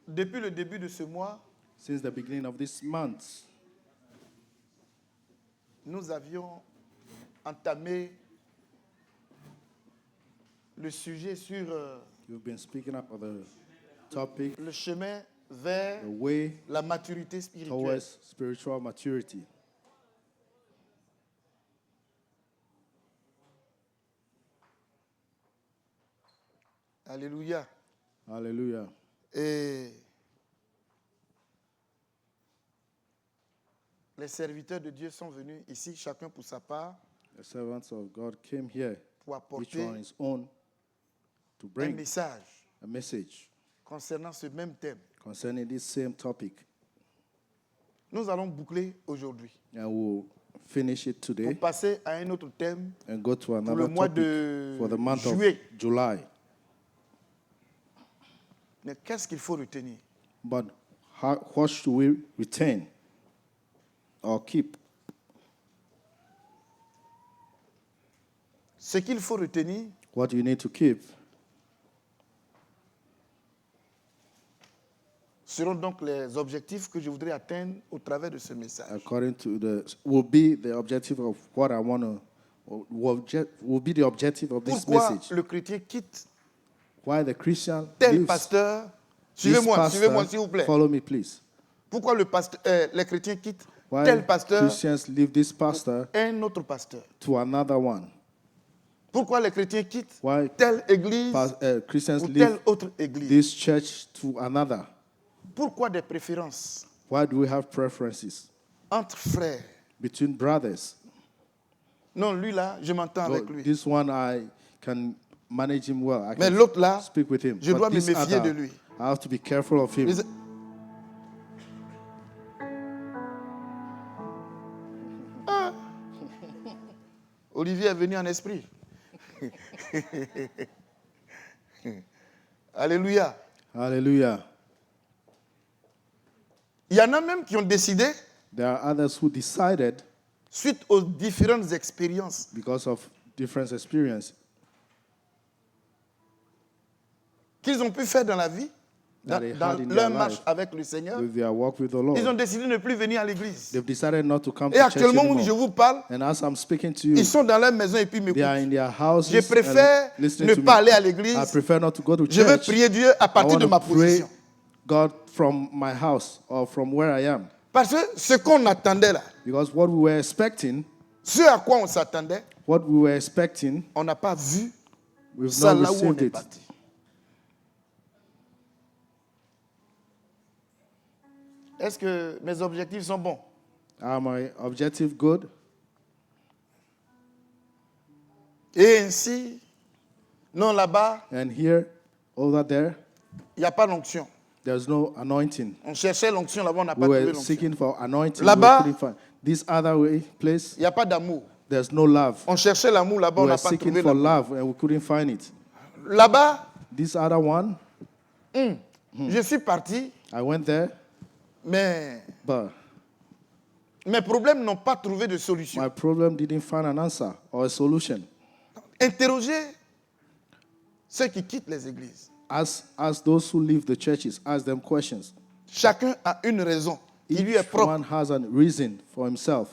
Depuis le début de ce mois, since the beginning of this month, nous avions entamé le sujet sur you've been speaking up on the topic, le chemin vers the way la maturité spirituelle. towards spiritual maturity. Alléluia. Hallelujah. Et les serviteurs de Dieu sont venus ici, chacun pour sa part, The servants of God came here, pour each apporter on his own, to un bring message a message concernant ce même thème. concerning this same topic. Nous allons boucler aujourd'hui And we'll finish it pour today passer à un autre thème and go to pour another le mois topic de for the month juillet. of July. Mais qu'est-ce qu'il faut retenir? But what should we retain or keep? Ce qu'il faut retenir, What you need to keep seront donc les objectifs que je voudrais atteindre au travers de ce message. according to will be the objective of what I want to, will be the objective of this Pourquoi message. le chrétien quitte Why the Christian tel leaves pasteur? this Suivez-moi, pastor. suivez-moi s'il vous plaît. Follow me, please. Pourquoi les chrétiens quittent Why tel pasteur Christians leave this pastor et un autre pasteur? to another one? Pourquoi les chrétiens quittent Why telle église Christians ou leave telle autre église? this church to another? Pourquoi des préférences Why do we have preferences entre frères? between brothers? Non, lui là, je m'entends avec lui. This one I can manage him well. I Mais can l'autre là, speak with him. je But dois me this méfier other, de lui. I have to be careful of him. Les- Ah. Olivier est venu en esprit. Alléluia. Hallelujah. Il y en a même qui ont décidé, There are others who decided, suite aux différentes expériences, because of different experience, qu'ils ont pu faire dans la vie, That they dans had in leur their marche life. avec le Seigneur, with their walk with the Lord, ils ont décidé de ne plus venir à l'église. they've decided not to come Et to church actuellement, où anymore. je vous parle, And as I'm speaking to you, ils sont dans leur maison et puis they are m'écoutent. in their houses Je préfère and listening ne to pas me. aller à l'église. I prefer not to go to Je veux church. prier Dieu à I partir want de to ma pray position. God from my house or from where I am. Parce que ce qu'on attendait là, Because what we were expecting, ce à quoi on s'attendait, what we were expecting, on n'a pas vu we've ça not là où on received est it. parti. Est-ce que mes objectifs sont bons? Are my objective good? Et ainsi, non là-bas, And here, over there, il n'y a pas d'onction. there's no anointing. On cherchait l'onction là-bas, on n'a We pas trouvé were l'onction. seeking for anointing. Là-bas, we couldn't find. This other way, place, Il n'y a pas d'amour. there's no love. On cherchait l'amour là-bas, We on n'a were pas seeking trouvé for l'amour. love and we couldn't find it. Là-bas, This other one, je suis parti, I went there, mais but mes problèmes n'ont pas trouvé de solution. my problem didn't find an answer or a solution. Interrogez ceux qui quittent les églises. Ask those who leave the churches, ask them questions. Chacun a une raison qui lui est Each propre, one has a reason for himself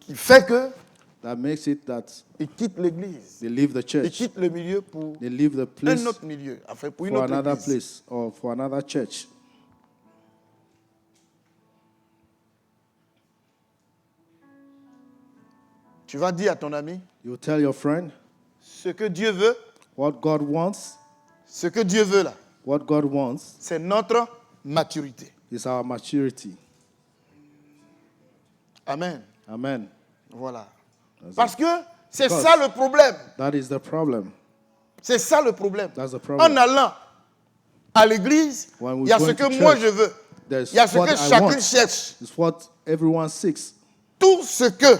qui fait que that makes it that il quitte l'église. they leave the Il church. quitte le milieu pour They leave the place un autre milieu, enfin pour une for autre another église. place or for another church. Tu vas dire à ton ami, You tell your friend ce que Dieu veut, what God wants. ce que Dieu veut là, What God wants c'est notre maturité. is our maturity. Amen. Amen. Voilà. That's Parce que c'est Because- ça le problème. That is the problem. C'est ça le problème. That's the problem. En allant à l'église, When we il y a go ce into que moi church, je veux. There's Il y a ce what que I chacun want. cherche. It's what everyone seeks. Tout ce que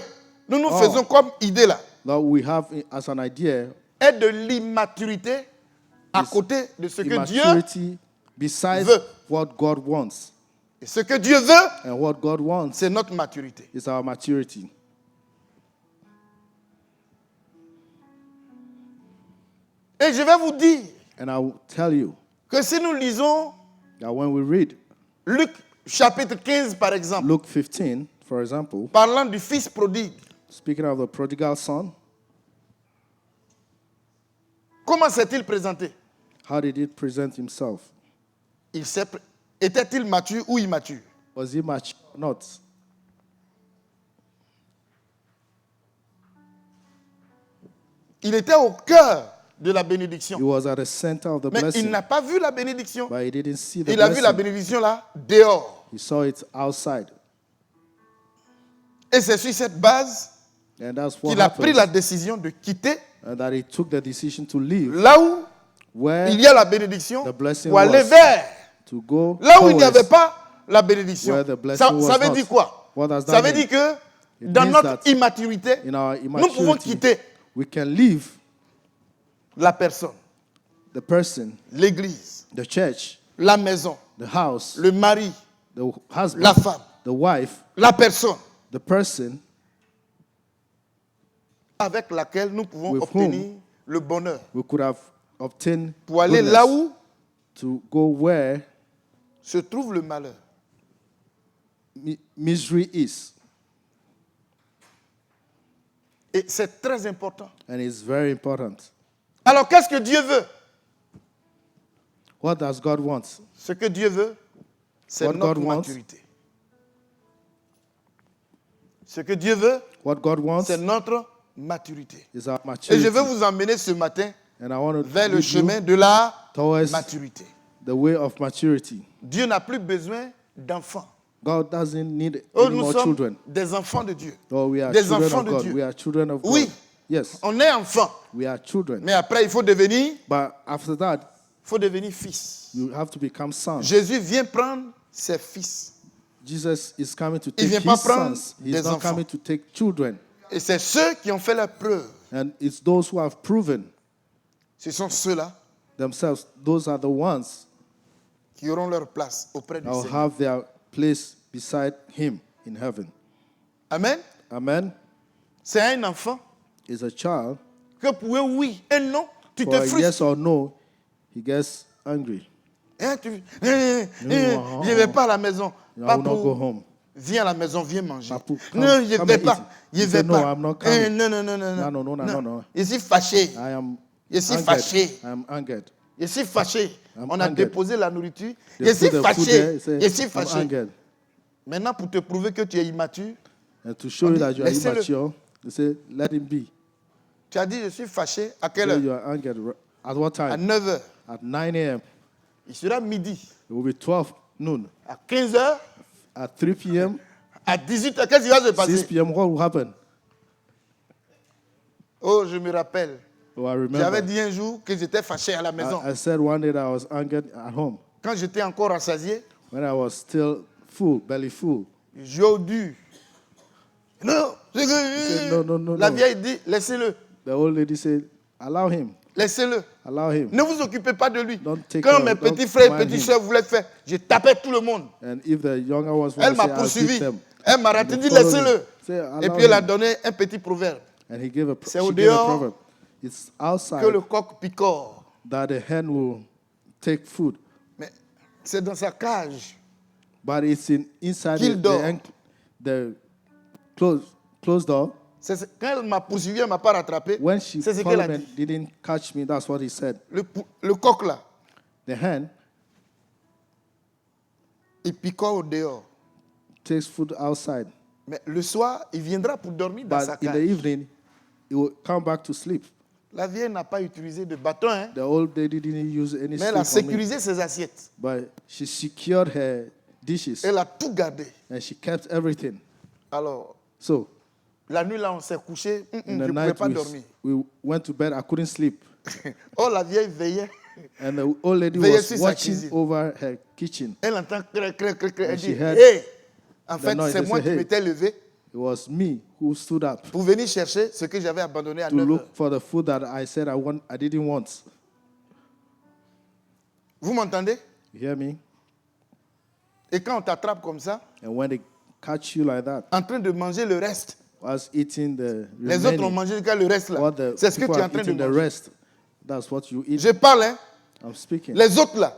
nous faisons comme idée là That we have as an idea est de l'immaturité à is côté de ce que Dieu immaturity besides veut. what God wants. et ce que Dieu veut, And what God wants c'est notre maturité. is our maturity. Et je vais vous dire And I will tell you que si nous lisons that when we read Luc chapitre 15, par exemple, Luke 15, for example, parlant du fils prodigue, speaking of the prodigal son, comment s'est-il présenté? how did he present himself? Était-il mature ou immature? Was he mature or not? Il était au cœur de la He bénédiction. was at the center of the Mais il blessing, n'a pas vu la bénédiction. but he didn't see the Il a vu la blessing. bénédiction là, dehors. He saw it outside. Et c'est sur cette base And that's what qu'il a pris happened. la décision de quitter And that he took the decision to leave là où where il y a la bénédiction the blessing pour aller was. vers to go là où il n'y towards avait pas la bénédiction. where the blessing Ça was veut not. dire quoi? What does Ça that veut mean? dire que It dans means notre that immaturité, in our nous pouvons immaturity, quitter we can leave la personne, the person, l'église, the church, la maison, the house, le mari, the husband, la femme, the wife, la personne the person avec laquelle nous pouvons With obtenir le bonheur. we could have obtained Pour aller goodness, là où to go where se trouve le malheur. misery is. Et c'est très important. And it's very important. Alors qu'est-ce que Dieu veut? What does God want? Ce que Dieu veut, c'est What notre God wants. maturité. Ce que Dieu veut, What God wants c'est notre maturité. is our Et maturity. je vais vous emmener ce matin And I want to vers le lead you chemin de la towards maturité. the way of maturity. Dieu n'a plus besoin d'enfants. God doesn't need Oh, any nous more sommes children. des enfants de Dieu. Oh, we are Des children enfants of de God. Dieu. We are children of Oui. God. Yes, On est enfant. we are children. Mais après, il faut devenir fils. fils. You have to become sons. Jésus vient prendre ses fils. Jesus is coming to Il take vient pas his prendre sons. des He's not enfants. coming to take children. Et c'est ceux qui ont fait la preuve. And it's those who have proven Ce sont ceux-là themselves. Those are the ones qui auront leur place auprès du that will Seigneur. have their place beside him in heaven. Amen. Amen. C'est un enfant Is a child. que pour eux, oui et non, tu te For a frustres. yes or no, he gets angry. Hein, je ne vais pas à la maison. I will not go Papou, home. viens à la maison, viens manger. Papou, Non, je ne come vais and pas. eat. Je ne He vais said, no, pas. I'm not coming. Non. No. Je suis fâché. I am Je suis angered. fâché. I am angered. Je suis fâché. I'm On a angered. déposé la nourriture. They Je suis put the food fâché. there, say, Je suis I'm fâché. angered. Maintenant, pour te prouver que tu es immature, And to show On you dit, that you are laissez-le. immature, they say, let him be. tu as dit je suis fâché. À quelle Say heure? you are angered. At what À time? 9 heures. At 9 a.m. Il sera midi. It will be 12 noon. À 15 heures. At 3 p.m., À 18 heures. Qu'est-ce qui va se 6 passer? p.m., what will happen? Oh, je me rappelle. Oh, I J'avais remember. dit un jour que j'étais fâché à la maison. I said one day that I was angered at home. Quand j'étais encore rassasié, When I was still full, belly full. j'ai dû. Non, c'est said, que. no, La no. vieille dit laissez-le, The old lady said, allow him. laissez-le. Allow him. Ne vous occupez pas de lui. Don't take Quand care- mes don't petits frères et mind petites him. soeurs voulaient faire, je tapais tout le monde. And if the younger ones Elle want to m'a say, I'll poursuivi. beat them. Elle m'a raté, They dit follow me. laissez-le. Say, Et allow puis elle a him. donné un petit proverbe. And he gave a C'est au she gave a dehors proverb. It's outside Que le coq picore. that the hen will take food, Mais c'est dans sa cage. but it's inside Qu'il dort. the closed door. Quand elle m'a poursuivi, elle ne m'a pas rattrapé. When she C'est ce qu'elle a followed dit. and didn't catch me, that's what he said. Le coq là, The hen il picore au dehors. takes food outside, Mais le soir, il viendra pour dormir dans sa but in the cage. evening, he will come back to sleep. La vieille n'a pas utilisé de bâton, hein, The old lady didn't use any mais elle a stick on me, sécurisé ses assiettes. but she secured her dishes Elle a tout gardé. and she kept everything. Alors, So la nuit là, on s'est couché, in je the ne pouvais night pas dormir. we went to bed. I couldn't sleep, Oh, la vieille veillait. and the old lady Veillez was sur sa watching cuisine. over her kitchen. Elle entend cré, cré, cré, cré. Elle And she dit, heard hé! En the fait, noise. c'est They moi say, qui hey. m'étais levé It was me who stood up pour venir chercher ce que j'avais abandonné à to 9 look heures. for the food that I said I didn't want. Vous m'entendez? You hear me? Et quand on t'attrape comme ça, And when they catch you like that, en train de manger le reste, was eating the les autres ont remaining, mangé le reste là. what the C'est ce que people tu es en are train de eating the manger. rest, that's what you eat. Je parle, hein. I'm speaking. Les autres là,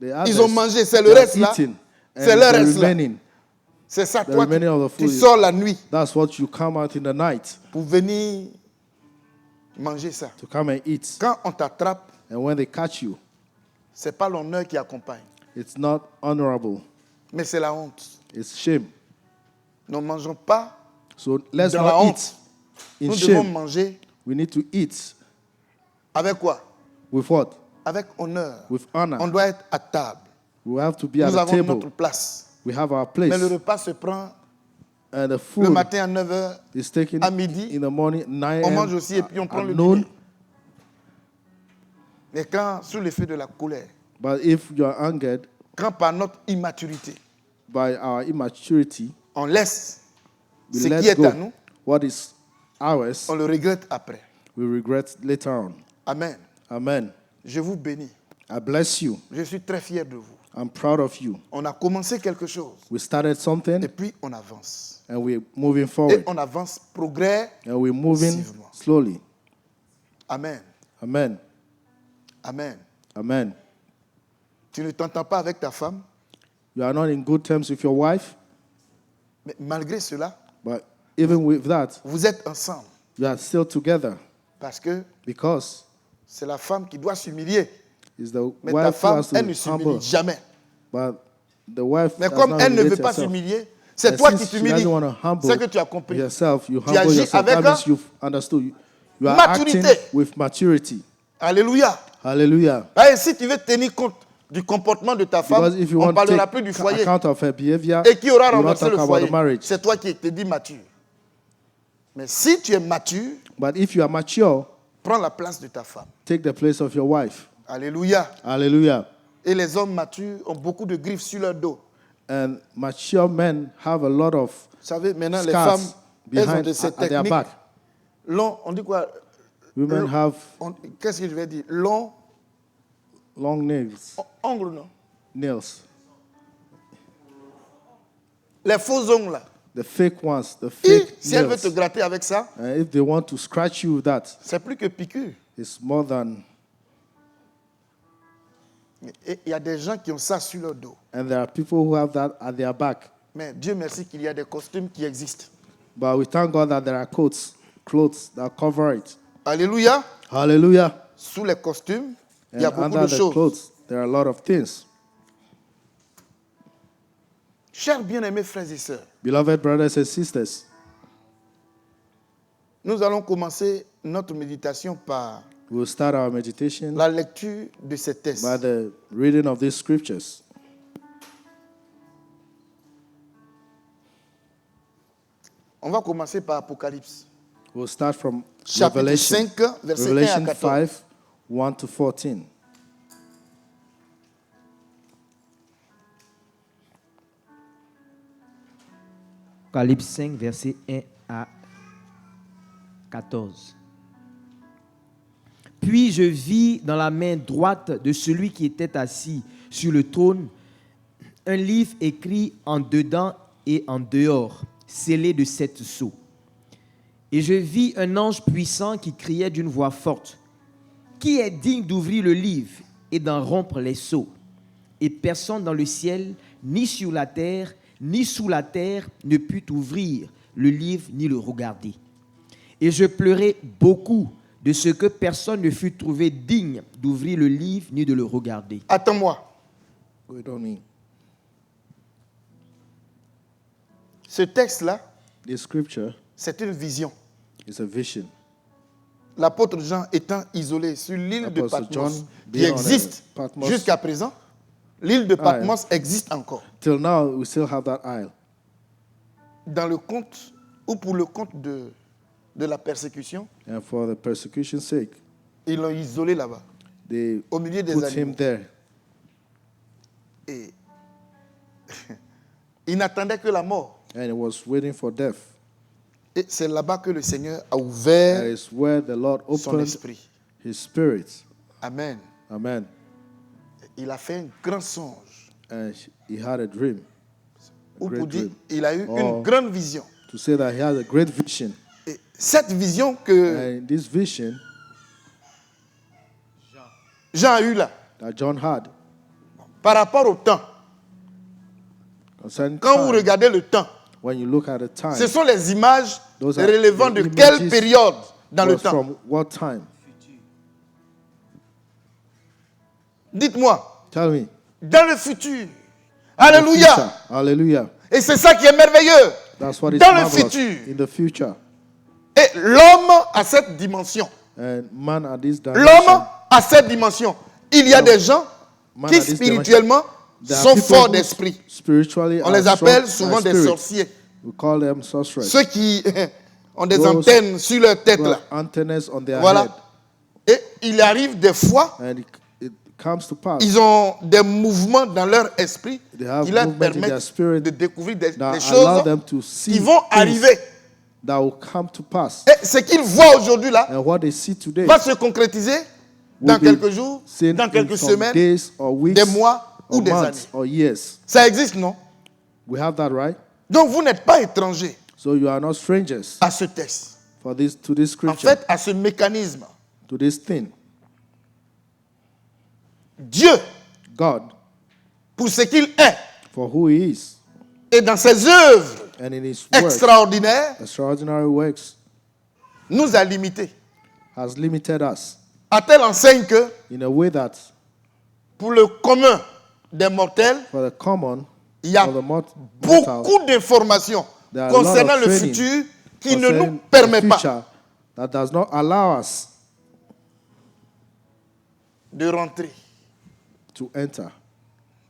Ils ont mangé, c'est le they have reste là. eaten, and C'est le the reste là. remaining. C'est ça, The toi, remaining of the tu food. sors la nuit That's what you come out in the night pour venir manger ça. to come and eat. Quand on t'attrape, And when they catch you, c'est pas l'honneur qui accompagne, it's not honorable. mais c'est la honte. It's shame. Nous ne mangeons pas So let's dans la not honte. eat in Nous devons shame. manger We need to eat avec quoi? with what? Avec honneur. With honor. On doit être à table. We have to be at Nous the avons table. notre place. We have our Mais le place. repas se prend And the le food matin à 9h. is taken à midi. in the morning, 9 On a.m. mange aussi et puis on prend at le noon. dîner. Mais quand, sous l'effet de la colère, But if you are angered quand par notre immaturité, by our immaturity, on laisse we ce qui let est à go nous, what is ours, on le regrette après. we regret later on. Amen. Amen. Je vous bénis. I bless you. Je suis très fier de vous. I'm proud of you. On a commencé quelque chose We started something et puis on avance. and we're moving Et forward. on avance progrès. And we're moving Progressivement. slowly. Amen. Amen. Amen. Amen. Tu ne t'entends pas avec ta femme, You are not in good terms with your wife, mais malgré cela, but even with that, vous êtes ensemble you are still together parce que because c'est la femme qui doit s'humilier. it's the Mais ta wife who femme, has elle ne to s'humilie humble. jamais. But the wife Mais does comme not elle ne veut humiliate pas herself. s'humilier, c'est And toi qui since she t'humilies. doesn't want to humble C'est que tu as compris. yourself, you Tu humble agis yourself. avec That means you've understood. You are maturité. acting with maturity. Alléluia. Hallelujah. Et si tu veux tenir compte du comportement de ta femme, Because if you on ne want to parlera take plus du foyer. account of her behavior, Et qui aura you will not renversé talk le about foyer? the marriage. C'est toi qui te dis mature. Mais si tu es mature, But if you are mature, prends la place de ta femme. take the place of your wife. Alléluia. Hallelujah. Et les hommes matures ont beaucoup de griffes sur leur dos. And mature men have a lot of Vous savez, maintenant, les scars femmes, elles ont behind de ces at their techniques. back. Long, on dit quoi? Women have Qu'est-ce que je vais dire? Long, long nails. ongles, non? Nails. Les faux ongles, là. The fake ones, the Et fake si elle veut te nails. gratter avec ça, And if they want to scratch you with that, c'est plus que piqûre. it's more than. Et il y a des gens qui ont ça sur leur dos. And there are people who have that at their back. Mais Dieu merci qu'il y a des costumes qui existent. But we thank God that there are clothes that cover it. Alléluia. Hallelujah. Sous les costumes, il y a And beaucoup under de the choses. clothes, there are a lot of things. Chers bien-aimés frères et sœurs, Beloved brothers and sisters, nous allons commencer notre méditation par we'll start our meditation la lecture de ces textes. by the reading of these scriptures. On va commencer par Apocalypse. We'll start from Chapitre Revelation, 5, verset 1 à Revelation 14. 5, 1 to 14. Apocalypse 5, verset 1 à 14. Puis je vis dans la main droite de celui qui était assis sur le trône un livre écrit en dedans et en dehors, scellé de 7 sceaux. Et je vis un ange puissant qui criait d'une voix forte, « Qui est digne d'ouvrir le livre et d'en rompre les sceaux ?» Et personne dans le ciel, ni sur la terre, ni sous la terre, ne put ouvrir le livre ni le regarder. Et je pleurai beaucoup de ce que personne ne fut trouvé digne d'ouvrir le livre ni de le regarder. Attends-moi. Wait on me. Ce texte-là, This scripture c'est une vision. is a vision. L'apôtre Jean étant isolé sur l'île de Apostle John Patmos, qui being on existe Patmos. jusqu'à présent, l'île de Patmos existe encore. Till now, we still have that isle. Dans le compte, ou pour le compte de la persécution, And for the persecution's sake, ils l'ont isolé là-bas, they au milieu des put animaux. him there. Et il n'attendait que la mort. And he was waiting for death. Et c'est là-bas que le Seigneur a That ouvert is where the Lord son opened esprit. his spirit. Amen. Amen. Il a fait un grand songe. And he had a dream. Ou Great pour dire, dream. il a eu Oh. une grande vision. To say that he had a great vision. Et cette vision que And this vision Jean a eue là, that John had, par rapport au temps, Concerning quand vous time, regardez le temps, when you look at the time, ce sont les images Those are relevant the de images quelle période dans le was temps? from what time? Dites-moi, Tell me. dans le futur. The Alléluia. future. Hallelujah. Et c'est ça qui est merveilleux. That's what is Dans le marvelous futur. in the future. Et l'homme a cette dimension. And man at this dimension, L'homme a cette dimension. Il y a des gens man qui at this spirituellement there are sont people forts who d'esprit. Spiritually On are les appelle strong souvent by des spirit. sorciers. We call them sorcerers. Ceux qui ont des Those antennes sur leur tête Who là. have antennas on their Voilà. head. Et il arrive des fois, And it comes to pass ils ont des mouvements dans leur esprit They have qui leur movement in their permettent spirit de découvrir des that allow choses them to see qui vont things arriver. that will come to pass. Et ce qu'ils voient aujourd'hui là And what they see today va se concrétiser dans will be quelques jours, seen dans in quelques some semaines, days or weeks des mois ou or des months années. or years. Ça existe, non? We have that, right? Donc vous n'êtes pas étranger So you are not strangers à ce texte. to this En scripture, fait, à ce mécanisme. to this thing. Dieu, God, pour ce qu'il est, for who He is, et dans ses œuvres and in His work, extraordinaires, extraordinary works, nous a limités. has limited us À telle enseigne que, in a way that pour le commun des mortels, for the common, il y a for the mortal, beaucoup d'informations There are a lot of concernant le training futur qui ne concerning nous permet the pas future that does not allow us de rentrer. to enter.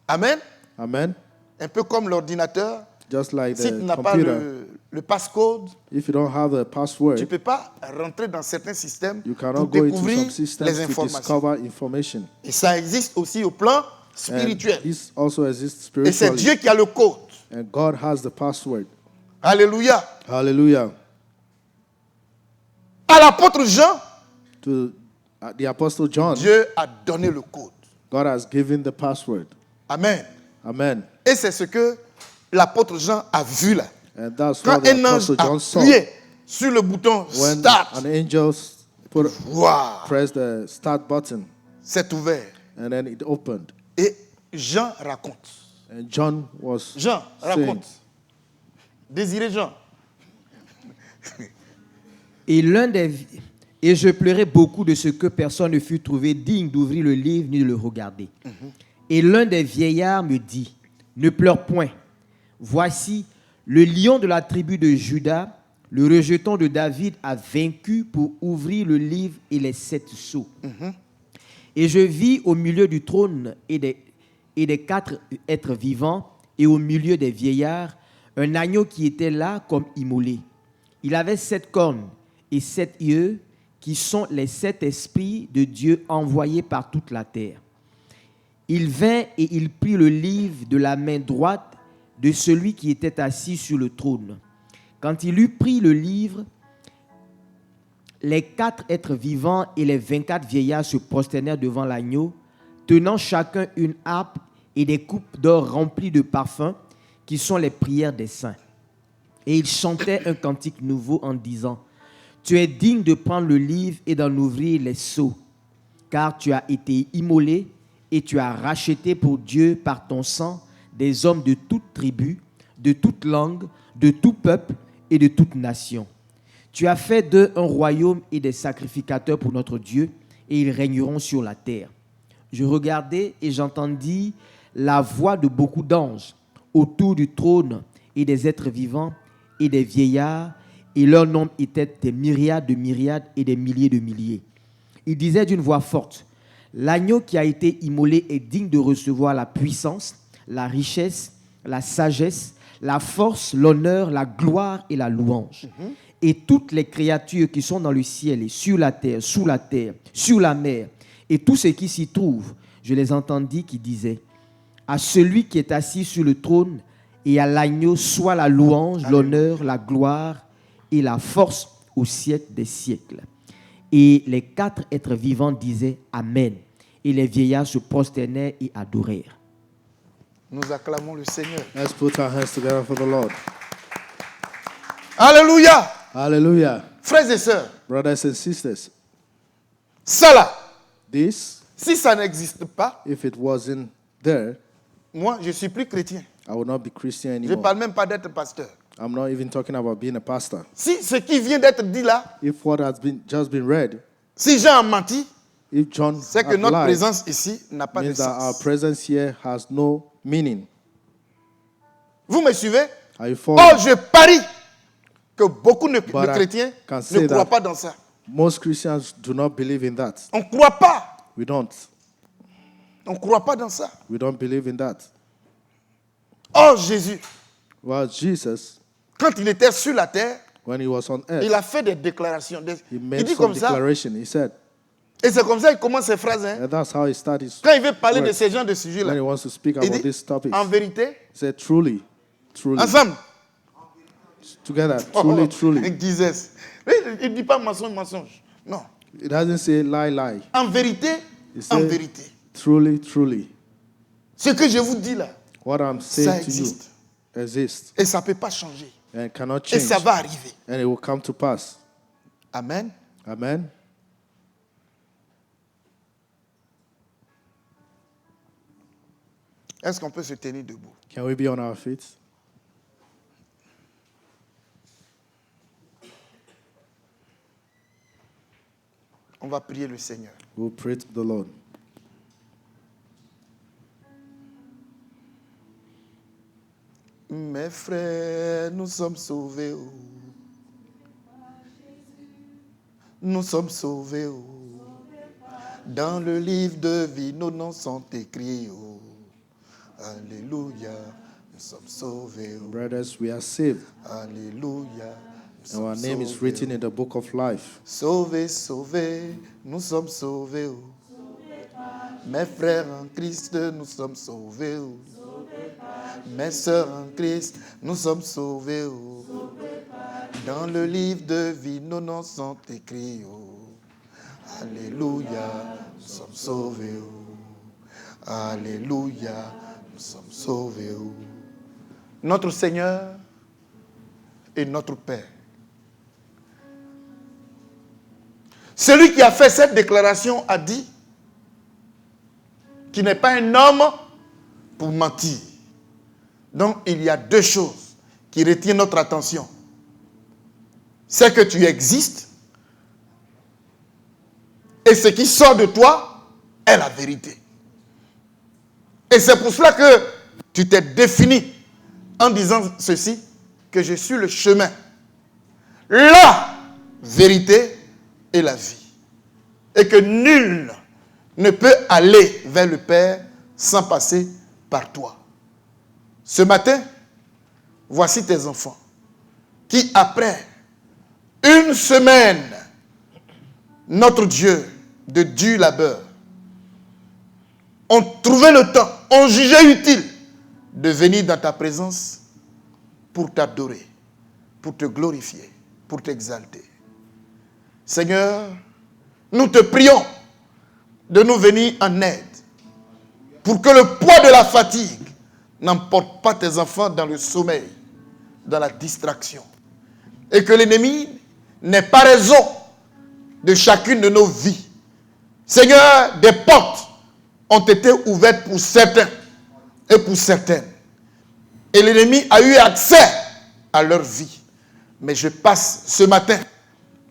Amen. Amen. Un peu comme l'ordinateur. Just like Si tu the n'as pas computer, le passcode, if you don't have the tu password, ne peux pas rentrer dans certains systèmes you pour cannot go into découvrir some systems les to informations. discover information. Et ça existe aussi au plan And spirituel. this also exists Et c'est spiritually. Dieu qui a le code. And God has the password. Alléluia. Hallelujah. À l'apôtre Jean, To the Apostle John, Dieu a donné le code. God has given the password. Amen. Amen. Et c'est ce que l'apôtre Jean a vu là. And that's Quand what the un ange Apostle a John saw. appuyé sur le bouton When Start, an angel wow, pressed the start button, c'est ouvert. and then it opened. Et Jean raconte. And John was Jean saying, raconte. Désiré Jean. Et je pleurais beaucoup de ce que personne ne fut trouvé digne d'ouvrir le livre ni de le regarder. Et l'un des vieillards me dit, ne pleure point. Voici, le lion de la tribu de Juda, le rejeton de David, a vaincu pour ouvrir le livre et les 7 sceaux. Et je vis au milieu du trône et des 4 êtres vivants et au milieu des vieillards un agneau qui était là comme immolé. Il avait 7 cornes et 7 yeux qui sont les 7 esprits de Dieu envoyés par toute la terre. Il vint et il prit le livre de la main droite de celui qui était assis sur le trône. Quand il eut pris le livre, les 4 êtres vivants et les 24 vieillards se prosternèrent devant l'agneau, tenant chacun une harpe et des coupes d'or remplies de parfums, qui sont les prières des saints. Et ils chantaient un cantique nouveau en disant, « Tu es digne de prendre le livre et d'en ouvrir les sceaux, car tu as été immolé et tu as racheté pour Dieu par ton sang des hommes de toute tribu, de toute langue, de tout peuple et de toute nation. Tu as fait d'eux un royaume et des sacrificateurs pour notre Dieu, et ils régneront sur la terre. » Je regardai et j'entendis la voix de beaucoup d'anges autour du trône et des êtres vivants et des vieillards, et leur nombre était des myriades de myriades et des milliers de milliers. Ils disaient d'une voix forte, « L'agneau qui a été immolé est digne de recevoir la puissance, la richesse, la sagesse, la force, l'honneur, la gloire et la louange. » Et toutes les créatures qui sont dans le ciel et sur la terre, sous la terre, sur la mer, et tout ce qui s'y trouve, je les entendis qui disaient, à celui qui est assis sur le trône et à l'agneau soit la louange, l'honneur, la gloire et la force au siècle des siècles. Et les 4 êtres vivants disaient Amen. Et les vieillards se prosternèrent et adorèrent. Nous acclamons le Seigneur. let's put our hands together for the Lord. Alléluia. Hallelujah. Frères et sœurs, Brothers and sisters, ça là, this, si ça n'existe pas, if it wasn't there, Moi, je ne suis plus chrétien. I will not be Christian Je ne anymore. parle même pas d'être pasteur. I'm not even talking about being a pastor. Si ce qui vient d'être dit là, If what has just been read, si Jean a menti, if John c'est que had notre lied, présence ici n'a pas de means that our sens. presence here has no meaning. Vous me suivez? Are you Oh, following? je parie que beaucoup de But I chrétiens can ne say croient that pas dans ça. most Christians do not believe in that. On ne croit pas. We don't. On ne croit pas dans ça. We don't believe in that. Oh, Jésus, Well, Jesus, quand il était sur la terre, when he was on earth, il a fait des déclarations. he Il made dit some comme ça, declaration. He said, et c'est comme ça qu'il commence ses phrases. Hein. and that's how he started. Quand il veut parler de words. ces genres de When he sujets-là, wants to speak il about dit, this topic, en vérité, he said, truly, truly, ensemble, together, truly, truly. Jesus. Il ne dit pas mensonge, mensonge. Non. It doesn't say lie, lie. En vérité, He en said, vérité. truly, truly. Ce que je vous dis là, What I'm ça saying to existe. you exists Et ça ne peut pas changer. and cannot Et change, ça va arriver. and it will come to pass. Amen. Amen. Est-ce qu'on peut se tenir debout? Can we be on our feet? On va prier le Seigneur. We'll pray to the Lord. Mes frères, nous sommes sauvés. Oh. Nous sommes sauvés. Oh. Dans le livre de vie, nos noms sont écrits. Oh. Alléluia. Nous sommes sauvés. Oh. Brothers, we are saved. Alléluia. Nous And our sommes name is sauvés, written oh. in the book of life. Sauvés, sauvés, nous sommes sauvés. Oh. Mes frères en Christ, nous sommes sauvés. Oh. Mes sœurs en Christ, nous sommes sauvés. Oh. Dans le livre de vie, nos noms sont écrits. Oh. Alléluia, nous sommes sauvés. Oh. Alléluia, nous sommes sauvés. Oh. Notre Seigneur et notre Père. Celui qui a fait cette déclaration a dit qu'il n'est pas un homme pour mentir. Donc, il y a deux choses qui retiennent notre attention. C'est que tu existes et ce qui sort de toi est la vérité. Et c'est pour cela que tu t'es défini en disant ceci, que je suis le chemin, la vérité et la vie. Et que nul ne peut aller vers le Père sans passer par toi. Ce matin, voici tes enfants qui, après une semaine, notre Dieu, de dur labeur, ont trouvé le temps, ont jugé utile de venir dans ta présence pour t'adorer, pour te glorifier, pour t'exalter. Seigneur, nous te prions de nous venir en aide pour que le poids de la fatigue n'emporte pas tes enfants dans le sommeil, dans la distraction, et que l'ennemi n'ait pas raison de chacune de nos vies. Seigneur, des portes ont été ouvertes pour certains et pour certaines. Et l'ennemi a eu accès à leur vie. Mais je passe ce matin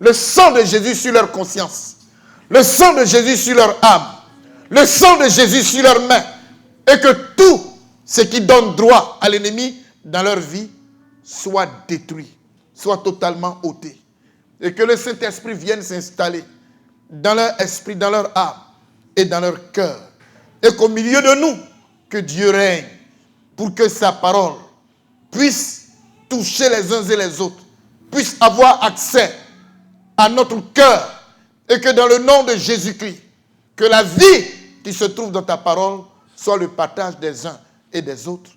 le sang de Jésus sur leur conscience, le sang de Jésus sur leur âme, le sang de Jésus sur leurs mains, et que tout ce qui donne droit à l'ennemi dans leur vie soit détruit, soit totalement ôté. Et que le Saint-Esprit vienne s'installer dans leur esprit, dans leur âme et dans leur cœur. Et qu'au milieu de nous, que Dieu règne pour que sa parole puisse toucher les uns et les autres, puisse avoir accès à notre cœur, et que dans le nom de Jésus-Christ, que la vie qui se trouve dans ta parole soit le partage des uns et des autres,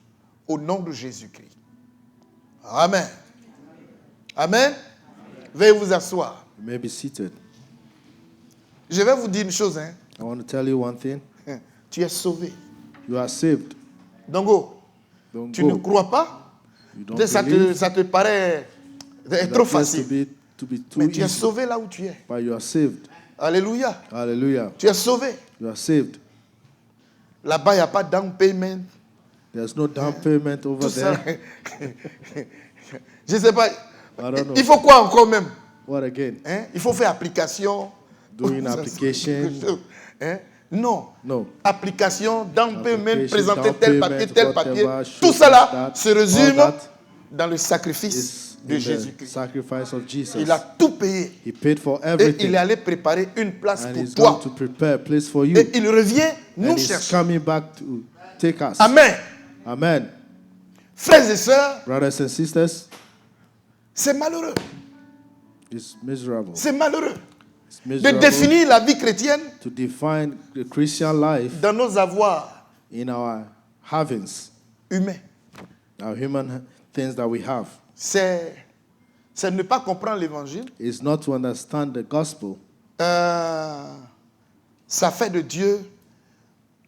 au nom de Jésus-Christ. Amen. Amen. Veuillez vous asseoir. You may be seated. Je vais vous dire une chose. Hein. I want to tell you one thing. Tu es sauvé. You are saved. Donc, Don't tu go. ne crois pas? You don't Peut-être believe. ça te paraît That trop appears facile. to be too Mais tu es easy. sauvé là où tu es. But you are saved. Alléluia. Hallelujah. Tu es sauvé. You are saved. Là-bas, il n'y a pas de down payment. There's no down payment over Tout ça. there. Je ne sais pas. don't know. Il faut quoi encore même? What again? Hein? Il faut faire application. Doing Ça, application. c'est quelque chose. Hein? Non. No. Application, down payment, Application, présenter down tel payment, papier, tel papier. whatever, Tout show ça là that, se résume all that dans le sacrifice Is de in the Jésus-Christ. sacrifice of Jesus. Il a tout payé. He paid for Et everything. il est allé préparer une place And pour he's going toi. to prepare a place for you. Et il revient nous And he's chercher. coming back to take us. Amen. Amen. Frères et sœurs, Brothers and sisters, c'est malheureux. it's miserable. C'est malheureux It's de miserable définir la vie chrétienne to define the Christian life dans nos avoirs in our havings, humains. our human things that we have. C'est ne pas comprendre l'évangile. It's not to understand the gospel. Ça fait de Dieu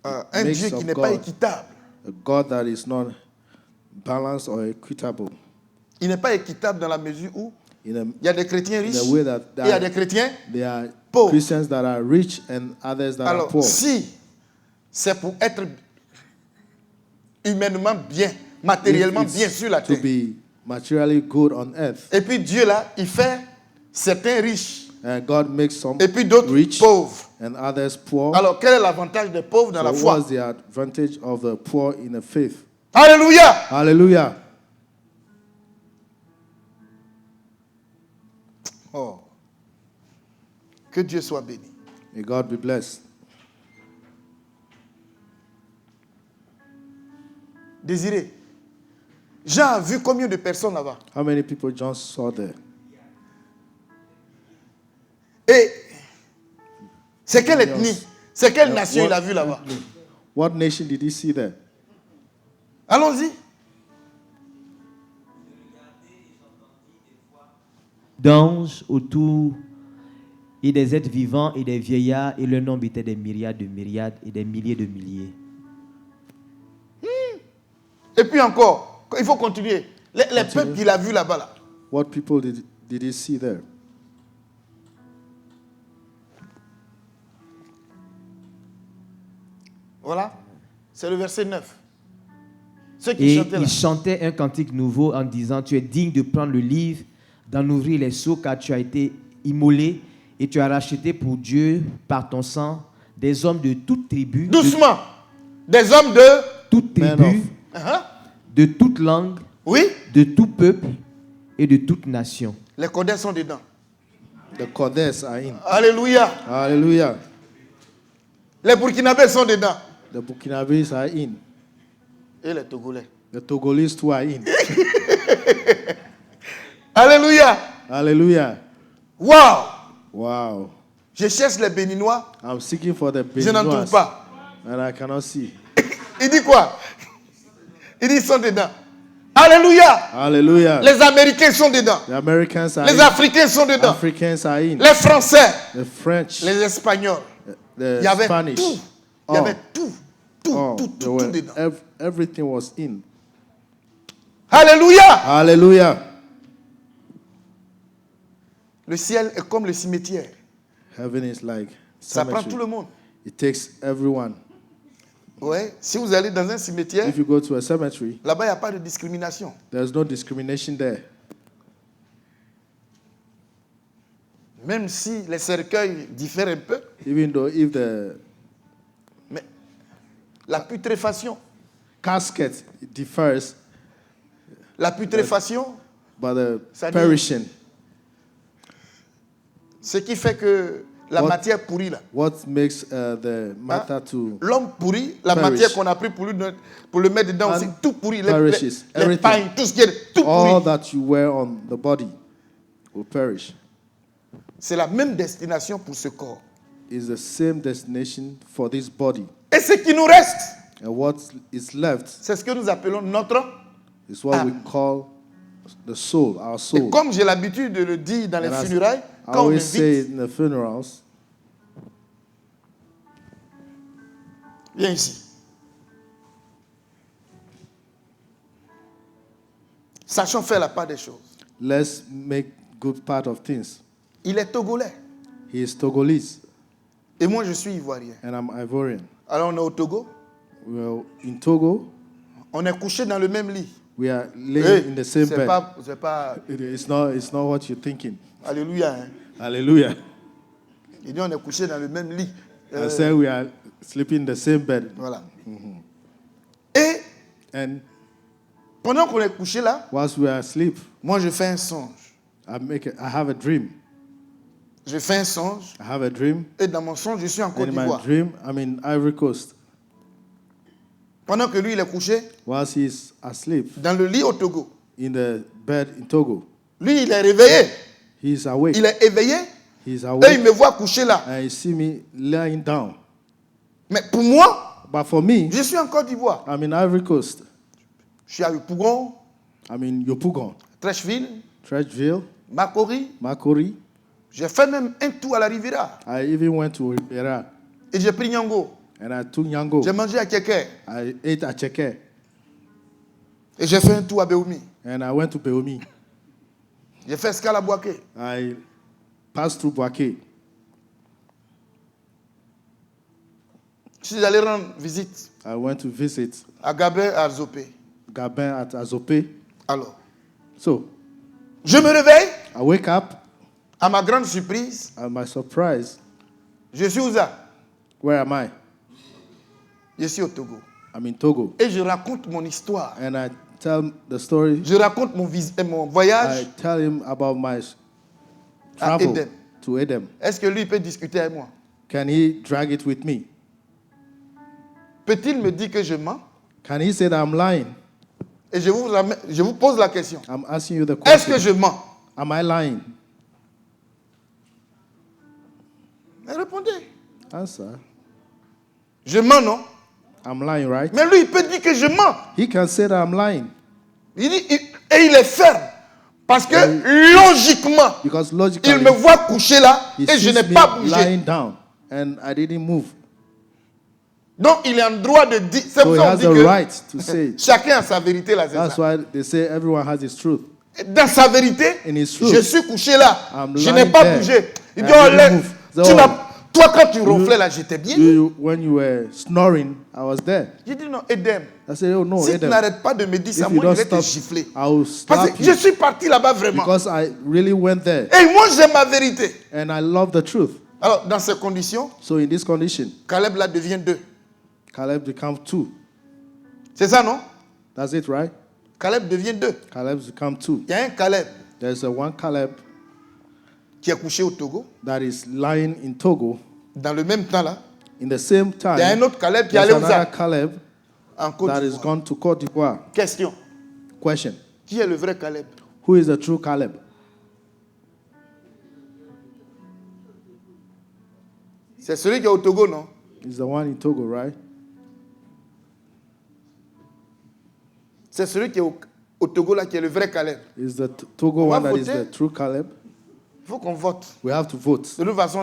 un Makes Dieu qui of n'est pas God équitable. A God that is not balanced or equitable. Il n'est pas équitable dans la mesure où In a, il y a des chrétiens riches in a way that, et il y a des chrétiens. there are Pauvres. Christians that are rich and others that are Alors, poor. si c'est pour être humainement bien, matériellement If it's bien sur la to terre, be materially good on earth, et puis Dieu là, il fait certains riches and God makes some et puis d'autres rich pauvres. and others poor. Alors, quel est l'avantage des pauvres dans la So foi? what's the advantage of the poor in the faith? Alléluia! Hallelujah. Oh. Que Dieu soit béni. May God be blessed. Désiré, Jean a vu combien de personnes là-bas? How many people John saw there? Et c'est quelle ethnie? C'est quelle nation il a vu là-bas? What nation did he see there? Allons-y. D'anges autour et des êtres vivants et des vieillards, et leur nombre était des myriades de myriades et des milliers de milliers. Et puis encore, il faut continuer. Les peuples qu'il a vus là-bas, là. What people did he see there? Voilà. C'est le verset 9. Ceux qui Et chantaient là. il chantait un cantique nouveau en disant: Tu es digne de prendre le livre, d'en ouvrir les sceaux, car tu as été immolé et tu as racheté pour Dieu par ton sang des hommes de toute tribu, Doucement. Des hommes de... toute Men tribu, Hein? de toute langue, Oui. de tout peuple et de toute nation. Les codins sont dedans. The Kodesh are in. Alléluia. Hallelujah. Les Burkinabés sont dedans. The Burkinabés are in. Et les Togolais. The Togolese too are in. Alléluia. Hallelujah. Waouh. Wow. Je cherche les Béninois. I'm seeking for the Je n'en trouve Béninois pas. and I cannot see. Il dit quoi? Il dit ils sont dedans. Alléluia. Hallelujah. Les Américains sont dedans. The Americans are Les in. Africains sont dedans. Africans are in. Les Français. The French. Les Espagnols. The Il y avait Spanish. tout. Il y avait tout. Tout, Oh, tout, they tout, were- tout dedans. everything was in. Alléluia. Hallelujah. Le ciel est comme le cimetière. Heaven is like Ça prend cemetery. tout le monde. It takes everyone. Ouais. Si vous allez dans un cimetière, If you go to a cemetery, là-bas, il n'y a pas de discrimination. there's no discrimination there. Même si les cercueils diffèrent un peu, Even though if the mais la putréfaction, casket differs, la putréfaction, but the Ça dit- perishing, ce qui fait que la What- matière pourrie là. what makes the matter to L'homme pourri, la Perish. matière qu'on a pris pour le mettre dedans, And c'est tout pourri. perishes. Les Everything. pailles, tout ce qui est tout all pourri. that you wear on the body will perish. C'est la même destination pour ce corps. Is the same destination for this body. Et ce qui nous reste, And what is left c'est ce que nous appelons notre. is what we âme. call the soul, our Et soul. comme j'ai l'habitude de le dire dans les And as funérailles, I quand on always say invite, in the funerals, viens ici. Sachons faire la part des choses. let's make good part of things. Il est togolais. He is Togolese Et moi, je suis ivoirien. and I'm Ivorian. Alors, on est au Togo. Well, in Togo, On est couché dans le même lit. We are laying Hey, in the same c'est bed. pas... It's not what you're thinking. Alléluia. Hein. Hallelujah. Il dit on est couché dans le même lit. I said we are sleeping in the same bed. Voilà. Et And pendant qu'on est couché là, whilst we are asleep, moi je fais un songe. I have a dream. Je fais un songe. I have a dream. Et dans mon songe, je suis en And Côte in my d'Ivoire. dream, I'm in Ivory Coast. Pendant que lui, il est couché Whilst he's asleep dans le lit au Togo. in the bed in Togo, Lui, il est réveillé. he's awake. Il est éveillé. He's Et il awake. me voit couché là. And he see me lying down. Mais pour moi, But for me, je suis en Côte d'Ivoire. I'm in Ivory Coast. Je suis à Yopougon, I'm in Yopougon, Trècheville, Trècheville, Makori. Makori. J'ai fait même un tour à la Riviera. I even went to Ribera Et j'ai pris Nyango. and I took Nyango. J'ai mangé à Keke. I ate at Cheke Et j'ai fait un tour à Beoumi. and I went to Beomi. J'ai fait escale à Boaké. I passed through Boaké. Je suis allé rendre visite I went to visit à Gabin à Zopé. Gabin at Azope. Alors, So je me réveille. I wake up. À ma grande surprise, And my surprise, je suis où ça? where am I? Je suis au Togo. I'm in Togo. Et je raconte mon histoire. And I tell the story. Je raconte mon I voyage. tell him about my À travel Edem. to Edem. Est-ce que lui peut discuter avec moi? Can he drag it with me? Peut-il me dire que je mens? Can he say that I'm lying? Et je vous pose la question. I'm asking you the Est-ce que question. je mens? Am I lying? Mais répondez. Answer. Je mens, non? I'm lying, right? Mais lui, il peut dire que je mens. He can say that I'm lying Il dit, et il est ferme. Parce que logiquement, because il logically me voit coucher là he et je sees n'ai me pas bougé. lying down and I didn't move. Donc il est en droit de dire. C'est So pour he ça qu'on has dit the que right to say it. chacun a sa vérité là. c'est That's ça. why they say everyone has his truth. Dans sa vérité, In his truth, je suis couché là. I'm Je n'ai lying pas there. bougé. Il I dit, oh, didn't move. So, toi quand tu ronflais là, j'étais bien. When you were snoring, I was there. J'ai dit non, Edem. I said, oh no, Si tu Edem, n'arrêtes pas de me dire if ça, you moi je don't vais te stop, gifler. I will Parce slap que je you suis parti là-bas vraiment. because I really went there Et moi j'ai ma vérité. and I love the truth. Alors dans ces conditions, So in this condition, Caleb là devient 2. Caleb becomes 2. C'est ça non? That's it, right? Caleb devient 2. Caleb becomes 2. Il y a un Caleb There's a one Caleb qui est couché au Togo. that is lying in Togo. Dans le même temps là, In the same il y a un time, autre Caleb qui est there's allé où another ça? Caleb En Côte that is d'Ivoire. gone to Côte d'Ivoire. Question. Question. Qui est le vrai Caleb? Who is the true Caleb? C'est celui qui est au Togo, non? He's the one in Togo, right? C'est celui qui est au Togo là qui est le vrai Caleb. Is the Togo On va one that is voter. the true Caleb? Il faut qu'on vote. We have to vote. De toute façon,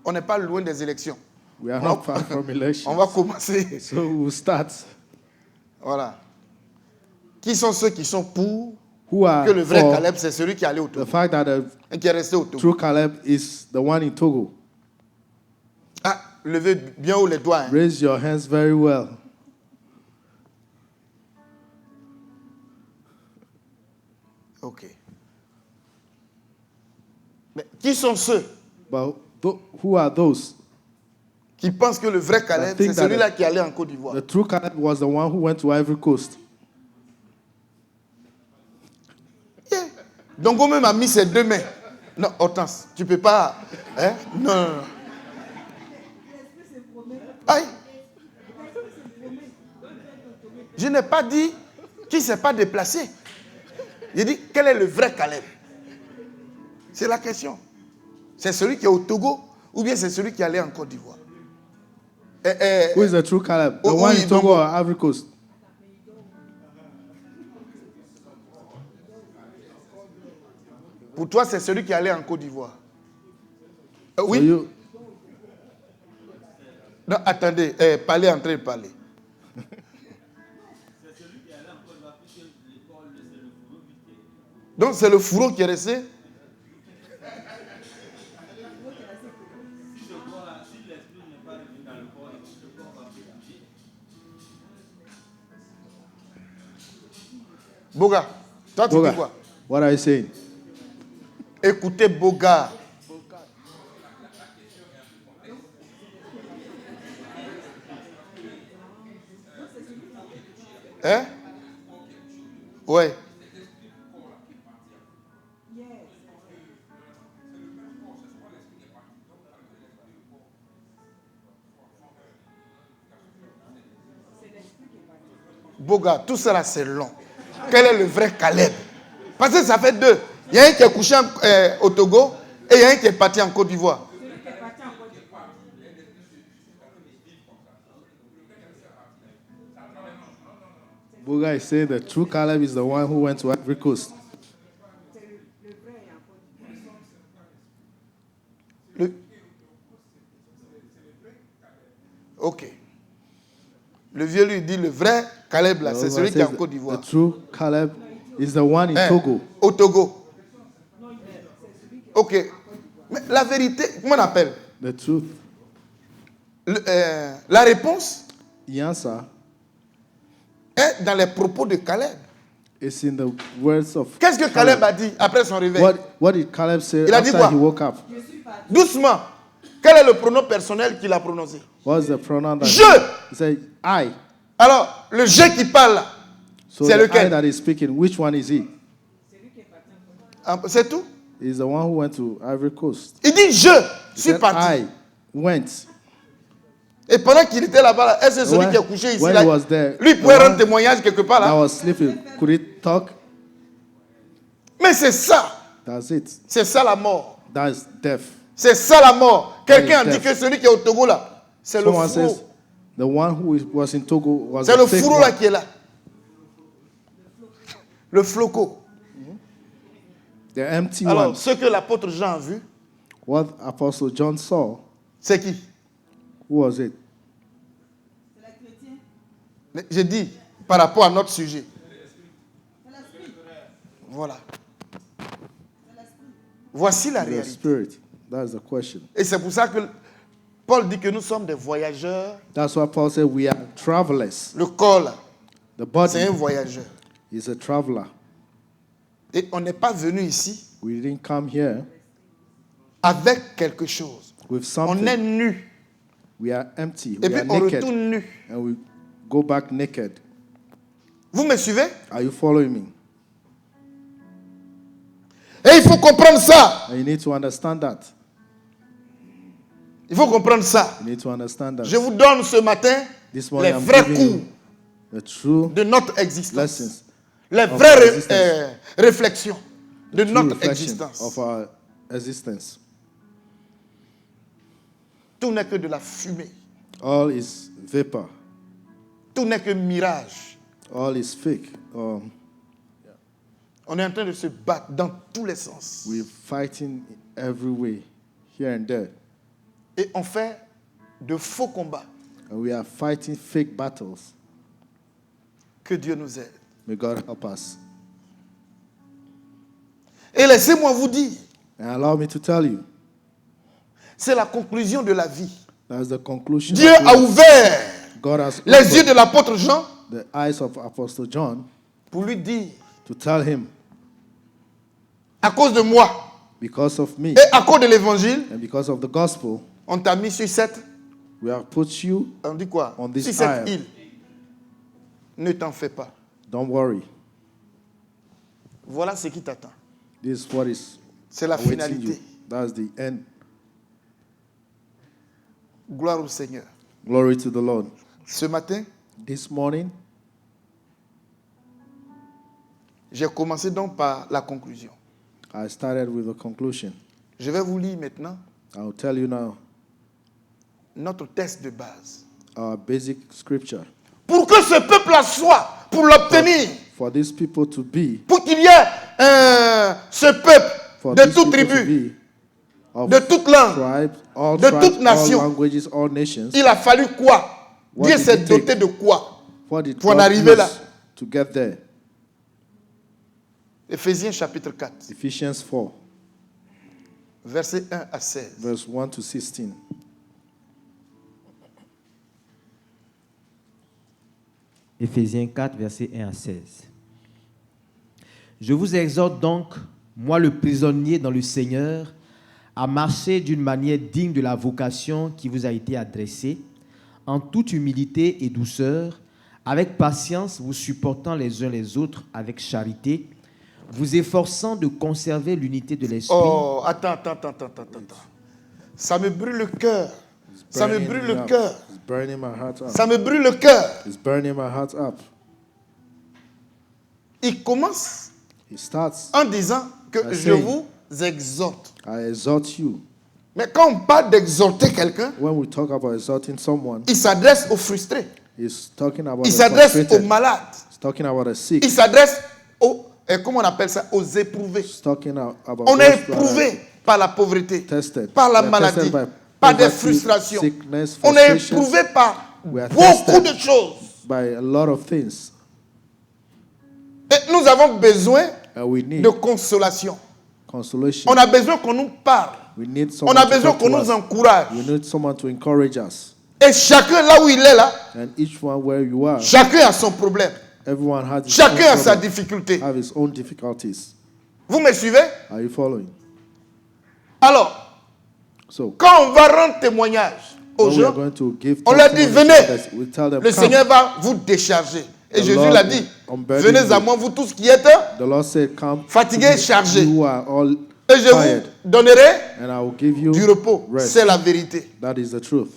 on n'est pas loin des élections. We are not far from On election. va commencer. So we'll start. Voilà. Qui sont ceux qui sont pour Who are que le vrai for Caleb, c'est celui qui est allé au the Togo fact that the et qui est resté au Togo? true Caleb is the one in Togo? Ah, levez bien haut les doigts. Hein. Raise your hands very well. Ok. Mais qui sont ceux But who are those? qui pensent que le vrai Caleb, think c'est that celui-là qui est allé en Côte d'Ivoire? The true Caleb was the one who went to Ivory Coast. Yeah. Donc, on même a mis ses 2 mains. Non, Hortense, tu peux pas. Hein? Non, non, non. Aïe. Je n'ai pas dit qu'il ne s'est pas déplacé. J'ai dit, quel est le vrai Caleb? C'est la question. C'est celui qui est au Togo ou bien c'est celui qui est allé en Côte d'Ivoire? Who is the true Caleb? The Oh, one oui, in Togo donc- or Ivory Coast? Pour toi, c'est celui qui est allé en Côte d'Ivoire. So Oui? you, Non, attendez, parlez en train de parler. Donc c'est le fourreau qui est resté. Boga, toi tu dis Boga, quoi? what are you saying? Écoutez Boga. Hein? Ouais. Boga, tout ça là c'est long. Quel est le vrai Caleb? Parce que ça fait deux. Il y a un qui est couché au Togo et il y a un qui est parti en Côte d'Ivoire. Boga is saying the true Caleb is the one who went to Ivory Coast. Ok. Le vieux lui dit le vrai Caleb là, c'est celui qui est en Côte The d'Ivoire. true Caleb is the one in Togo. Au Togo. Ok. Mais la vérité, comment on appelle? The truth. La réponse The answer est dans les propos de Caleb. is in the words of Qu'est-ce que Caleb a dit après son réveil? What did Caleb say Il a dit after quoi? he woke up? Doucement. Quel est le pronom personnel qu'il a prononcé? What's the pronoun that Je. he said? I. Alors, le je qui parle là, So c'est the I lequel? that is speaking, which one is he? C'est tout? He's the one who went to Ivory Coast. Il dit je He suis said, parti. I went. Et pendant qu'il était là-bas, là, est-ce que celui When- qui est couché ici, when là, he was there, lui the pouvait rendre one témoignage quelque part I là? was sleeping. Could he talk? Mais c'est ça. That's it. C'est ça la mort. That's death. C'est ça la mort. Quelqu'un a That is dit death. que celui qui est au Togo là, c'est le Someone says fourreau. the one who was in Togo was C'est the le fake fourreau là one. qui est là. Le floco. The empty Alors, one. ce que l'apôtre Jean a vu, What Apostle John saw, c'est qui? who was it? Mais j'ai dit, par rapport à notre sujet. Voilà. Voici la The réalité. spirit. That's the question. Et c'est pour ça que Paul dit que nous sommes des voyageurs. That's why Paul said we are travelers. Le corps là, The body c'est un voyageur. is a traveler. Et on n'est pas venu ici We didn't come here avec quelque chose. with On something. est nu. We are empty. Et We puis are on naked. retourne nu. And we go back naked. Vous me suivez? Are you following me? Et il faut comprendre ça. And you need to understand that. Il faut comprendre ça. You need to understand that. Je vous donne ce matin This les morning I'm vrais giving cours you the true de notre existence. lessons, Les of vraies our existence. réflexions de true notre reflection existence. of our existence. Tout n'est que de la fumée. All is vapor. Tout n'est que mirage. All is fake. On est en train de se battre dans tous les sens. We're fighting every way, here and there. Et on fait de faux combats. And we are fighting fake battles. Que Dieu nous aide. May God help us. Et laissez-moi vous dire, And allow me to tell you, c'est la conclusion de la vie. that's the conclusion. Dieu of a life. ouvert God has les opened yeux de l'apôtre Jean the eyes of Apostle John pour lui dire, to tell him, à cause de moi because of me et à cause de l'évangile, and because of the gospel, on t'a mis sur cette, we have put you. on dit quoi? On this Sur cette isle. île. Ne t'en fais pas. Don't worry. Voilà ce qui t'attend. This is what is C'est la awaiting finalité. you. That's the end. Gloire au Seigneur. Glory to the Lord. Ce matin, This morning, j'ai commencé donc par la conclusion. I started with the conclusion. Je vais vous lire maintenant I'll tell you now notre texte de base. our basic scripture. Pour que ce peuple-là soit, pour l'obtenir, For these people to be, pour qu'il y ait ce for peuple de these toute people to tribu, be, of de toute langue, tribes, all de tribes, toute all nation. languages, all nations. il a fallu quoi? What Dieu did s'est it take? doté de quoi? What did Pour en God arriver use là. to get there? Éphésiens chapitre 4, Ephesians 4, versets 1 à 16. verse 1 to 16. Éphésiens 4, versets 1 à 16. Je vous exhorte donc, moi le prisonnier dans le Seigneur, à marcher d'une manière digne de la vocation qui vous a été adressée, en toute humilité et douceur, avec patience, vous supportant les uns les autres avec charité, vous efforçant de conserver l'unité de l'esprit. Oh, attends. Ça me brûle le cœur. Ça me brûle le cœur. It's burning my heart up. Ça me brûle le cœur. It's burning my heart up. Il commence He starts, en disant que I je say, vous exhorte. I exhort you. Mais quand on parle d'exhorter quelqu'un, When we talk about exalting someone, il s'adresse aux frustrés. he's talking about Il the s'adresse aux frustrated. malades. He's talking about the sick. Il s'adresse aux, comment on appelle ça, aux éprouvés. He's talking about On those est that are éprouvé par la pauvreté, tested. par la We are maladie, tested by par des poverty, frustrations. sickness, On est frustrations, éprouvé par We are beaucoup tested. de choses. by a lot of things. Et nous avons besoin And we need de consolation. consolation. On a besoin qu'on nous parle. We need On someone a to besoin talk qu'on to nous us. encourage. We need someone to encourage us. Et chacun, là où il est là, And each one where you are, chacun a son problème. everyone has his Chacun a own sa problem, difficulté. have his own difficulties. Vous me suivez? Are you following? Alors, So, quand on va rendre témoignage aux when we are gens, going to give on leur dit, testimony venez, to others, we tell them, le come. Seigneur va vous décharger. Et The Jésus Lord l'a dit, will unburden venez à you. moi, vous tous qui êtes, The Lord said, come, fatigués et chargés, you are all et je tired, vous donnerai and I will give you du repos. rest. C'est la vérité. That is the truth.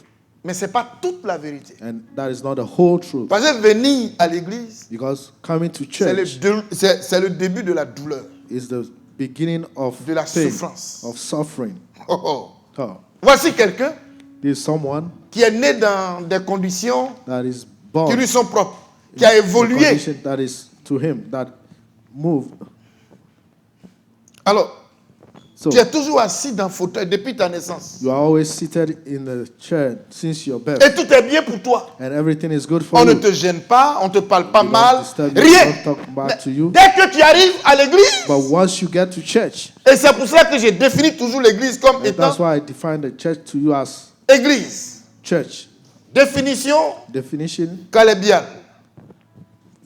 Mais ce n'est pas toute la vérité. And that is not the whole truth. Parce que venir à l'église, Because coming to c'est church le début de la douleur, is the beginning of de la pain, souffrance. of suffering. Oh, oh. Oh, Voici quelqu'un there's someone qui est né dans des conditions that is qui born lui sont propres, qui a in a évolué. condition that is to him, that moved. Alors, So, tu es toujours assis dans le fauteuil depuis ta naissance. you are always seated in the chair since your birth. Et tout est bien pour toi. And everything is good for On ne you. te gêne pas, on ne te parle pas We don't mal, disturb you, rien. we don't talk bad to you. Dès que tu arrives à l'église, But once you get to church, et c'est pour ça que je définis toujours l'église comme and étant that's why I define the church to you as église. church. Définition Definition calébiale.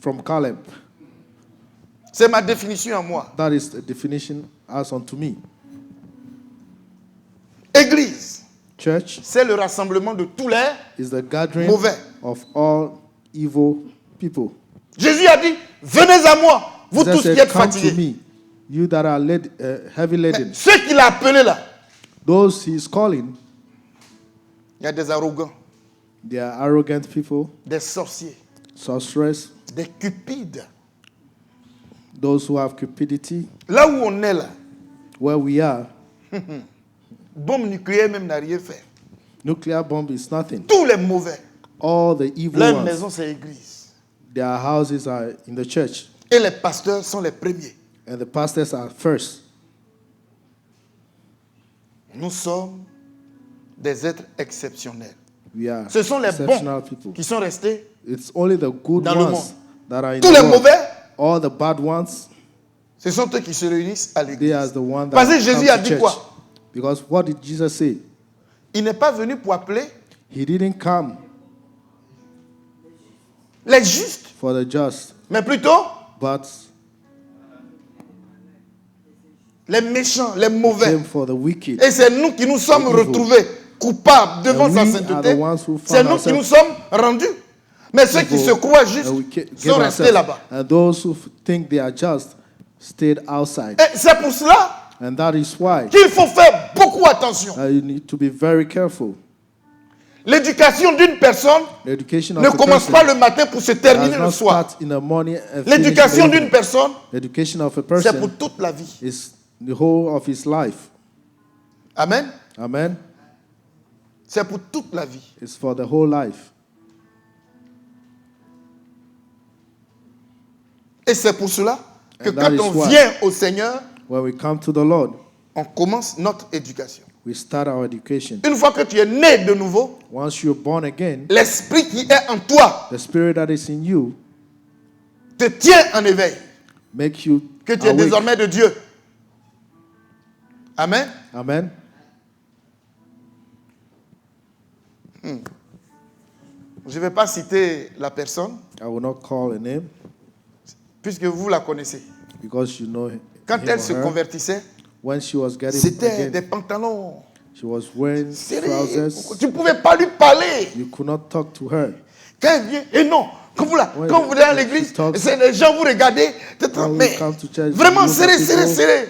from Caleb. C'est ma définition à moi. That is the definition as unto me. Église, Church c'est le rassemblement de tous les is the gathering mauvais. of all evil people. Jésus a dit, venez à moi, vous Jesus tous qui said, êtes come to fatigués. me, you that are heavy laden. Ceux qu'il a appelés là, Those he is calling, il y a des arrogants, they are arrogant people, des sorciers, sorcerers, des cupides. those who have cupidity. Là où on est là, Where we are, bombe nucléaire même n'a rien fait. nuclear bomb is nothing. Tous les mauvais, All the evil leur ones, maison c'est l'église. their houses are in the church, Et les pasteurs sont les premiers. and the pastors are first. Nous sommes des êtres exceptionnels. We are Ce sont les exceptional bons people. qui sont restés. It's only the good Dans le ones monde. that are in Tous the les world. mauvais, All the bad ones, ce sont eux qui se réunissent à they l'église. are the ones that Parce que come Jésus to a dit church. quoi? Because what did Jesus say? Il n'est pas venu pour appeler He didn't come les justes, for the just, mais plutôt but les méchants, les mauvais. came for the wicked. Et c'est nous qui nous sommes evil. retrouvés coupables devant And sa we are sainteté. the ones who found C'est nous qui ourselves nous sommes rendus. Mais ceux qui evil, se croient justes and we gave sont restés ourselves. là-bas. And those who think they are just stayed outside. Et c'est pour cela And that is why qu'il faut faire beaucoup attention. you need to be very careful. L'éducation d'une personne The education ne of a commence person pas le matin pour se does terminer le not soir. start in the morning and finish in the L'éducation d'une evening. personne, The education of a c'est pour person toute la vie. is the whole of his life. Amen. Amen. C'est pour toute la vie. It's for the whole life. Et c'est pour cela que And that quand is on why- vient au Seigneur, When we come to the Lord, on commence notre éducation. we start our education. Une fois que tu es né de nouveau, Once you're born again, l'esprit qui est en toi the spirit that is in you te tient en éveil. make you Que tu es awake. désormais de Dieu. Amen. Amen. Je ne vais pas citer la personne, I will not call a name puisque vous la connaissez. Because you know Quand him elle or se her. convertissait, When she was getting c'était again, des pantalons she was wearing serrés. trousers. Tu ne pouvais pas lui parler. You could not talk to her. Quand elle vient, et non, quand vous êtes à l'église, she talks, c'est les gens vous regardez, when mais we come to church, vraiment you look serré, at serré, people. serré.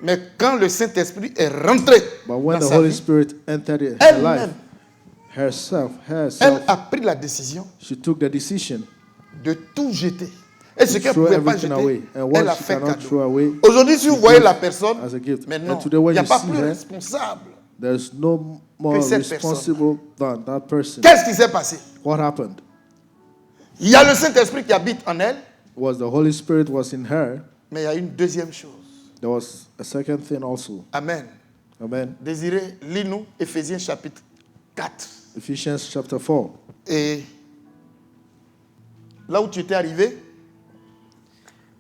Mais quand le Saint-Esprit est rentré But when dans the sa Holy vie, Spirit entered her elle-même, life, herself, elle a pris la décision she took the decision de tout jeter. Et ce to qu'elle ne throw pouvait pas everything jeter, away. And elle a what she fait cannot cadeau. throw away, Aujourd'hui, si vous she voyez gives la personne, as a gift. maintenant, And today il when n'y a you pas see plus her, responsable. there's no more que cette responsible than that person. Qu'est-ce qui s'est passé? What happened? Il y a le Saint-Esprit qui habite en elle, Was the Holy Spirit was in her. mais il y a une deuxième chose. There was a second thing also. Amen. Amen. Désiré, lis-nous Éphésiens chapitre 4. Ephesians chapter 4. Et là où tu étais arrivé,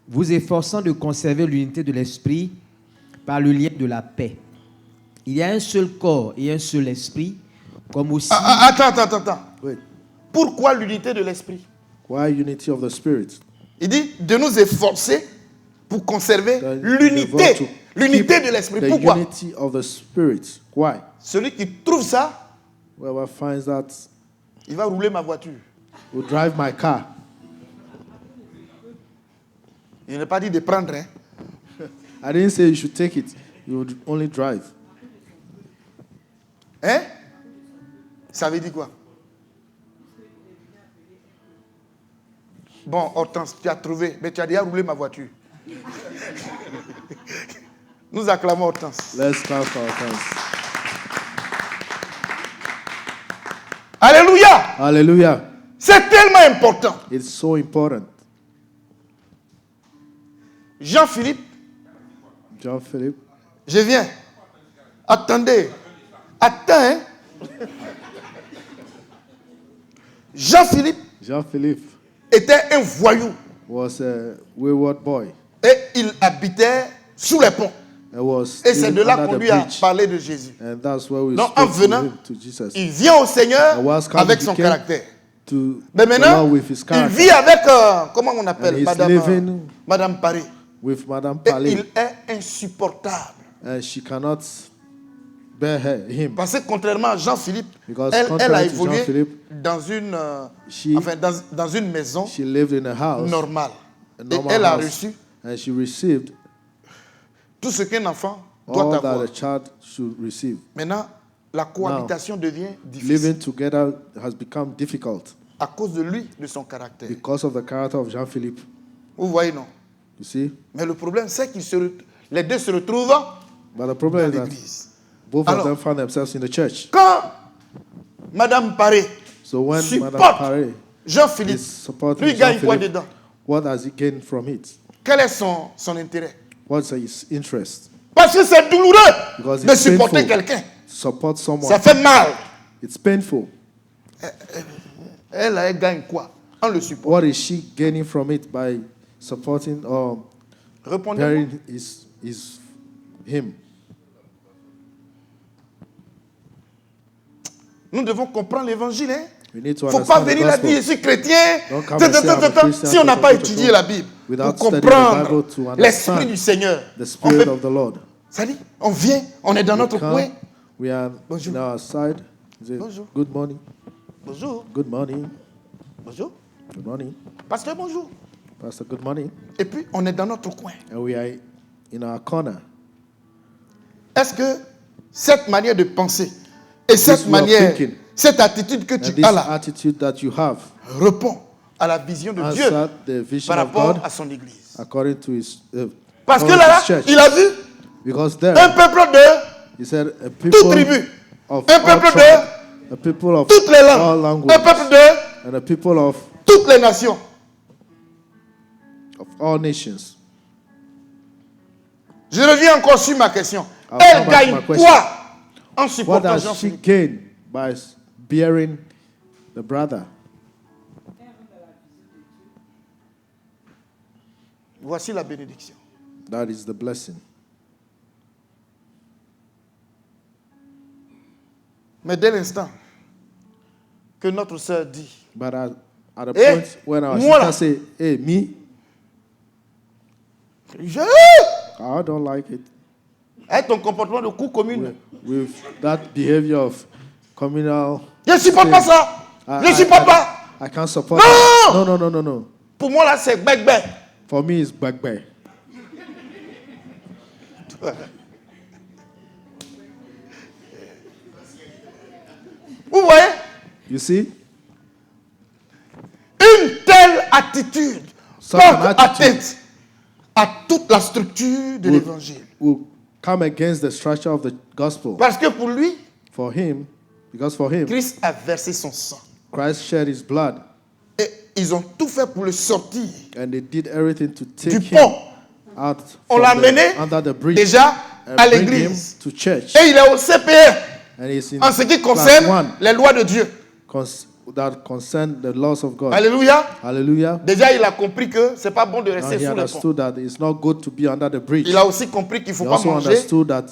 vous efforçant de conserver l'unité de l'esprit par le lien de la paix. Il y a un seul corps et un seul esprit, comme aussi... Attends. Wait. Pourquoi l'unité de l'esprit? Why unity of the Spirit? Il dit de nous efforcer pour conserver The l'unité. to L'unité keep de l'esprit. The Pourquoi? unity of the Spirit. Why? Celui qui trouve ça, Whoever finds that il va rouler ma voiture. will drive my car. Il n'est pas dit de prendre. Hein. I didn't say you should take it. You would only drive. Hein? Ça veut dire quoi? Bon, Hortense, tu as trouvé, mais tu as déjà roulé ma voiture. Nous acclamons Hortense. Let's clap for our hands. Alléluia! Hallelujah. C'est tellement important. It's so important. Jean-Philippe, John Philip. je viens. Attendez. Attends, hein? Jean-Philippe était un voyou. was a wayward boy Et il habitait sous les ponts. and was Et c'est de living là under qu'on the lui a bridge. parlé de Jésus. And that's where we Donc, en spoke to venant, him, to Jesus. il vient au Seigneur And whilst coming, avec he son came caractère. to Mais the maintenant, Lord with his il character. vit avec, comment on And appelle, he's Madame, living Madame Paris. with Madame Et Palais. il est insupportable. And she cannot bear him. Parce que contrairement à Jean-Philippe, Because elle a contrary to évolué Jean-Philippe, dans une, she- dans une maison She lived in a house, normale. a Et normal elle a house, reçu and she received tout ce qu'un enfant doit all avoir. that a child should receive. Maintenant, la cohabitation devient difficile Living together has become difficult à cause de lui, de son caractère. because of the character of Jean-Philippe. Vous voyez, non? You see? Mais le problème, c'est qu'ils les deux se retrouvent But the dans problem is that l'église. both Alors, of them found themselves in the church. Quand Madame Paré So when Madame supporte Paré is Jean-Philippe, supporting lui gagne quoi Jean-Philippe, dedans? what has he gained from it? Quel est son intérêt? What's his interest? Parce que c'est douloureux Because de it's supporter painful. quelqu'un. Support someone. Ça fait mal. It's painful. Elle gagne quoi en le supportant? What is she gaining from it by supporting or Répondez-moi. bearing him? Nous devons comprendre l'évangile. Hein? We need to Il ne faut pas understand the venir là gospel. dire, je suis chrétien. Don't come and say, I'm a Christian, Si on n'a pas to- étudié la Bible without pour studying the comprendre Bible to understand l'esprit du Seigneur, The on Spirit peut- of the Lord. ça dit, on vient, on est dans notre Come, coin. we are Bonjour. in our side. Is it Bonjour. good morning? Bonjour, Good morning. bonjour. Good morning. Pasteur, bonjour. Pastor, good morning. Et puis, on est dans notre coin. And we are in our corner. Est-ce que cette manière de penser et cette way of manière, thinking, cette attitude que And tu this as là, attitude that you have répond à la vision de Dieu answered the vision par of rapport God à son Église? according to his Parce que according to là, his church. il a vu Because un there, peuple de he said, a toute people tribu, of un all peuple tribes, de a people of toutes les all langues, un languages, peuple de and a people of toutes les nations. all nations. Je reviens encore sur ma question. I'll Elle come back to gagne my question. quoi en What supportant does she Jean-Philippe? gain by bearing the brother? Voici la bénédiction. That is the blessing. Mais dès l'instant que notre sœur dit, But at the Eh, point when our moi là. sister say, hey, me, Je... I don't like it. Avec ton comportement de cour commune. With that behavior of communal. Je ne supporte pas ça. Je ne supporte pas. I can't support No! that. No. Pour moi, là, c'est bec-bec. For me, it's back. Vous voyez? You see? Une telle attitude Such porte an attitude atteinte à toute la structure de l'évangile. will come against the structure of the gospel. Parce que pour lui, Because for him, Christ a versé son sang. Christ shed his blood, Et ils ont tout fait pour le sortir and they did everything to du take him pont. out On from l'a mené under the bridge déjà and à bring him l'église. to church. Et il est au CPR And he's in en ce qui class concerne one, les lois de Dieu. that concern the laws of God. Alléluia. Hallelujah. Déjà, il a compris que c'est pas bon de Now rester he sous le pont. understood that it's not good to be under the bridge. Il a aussi compris qu'il ne faut He pas also manger understood that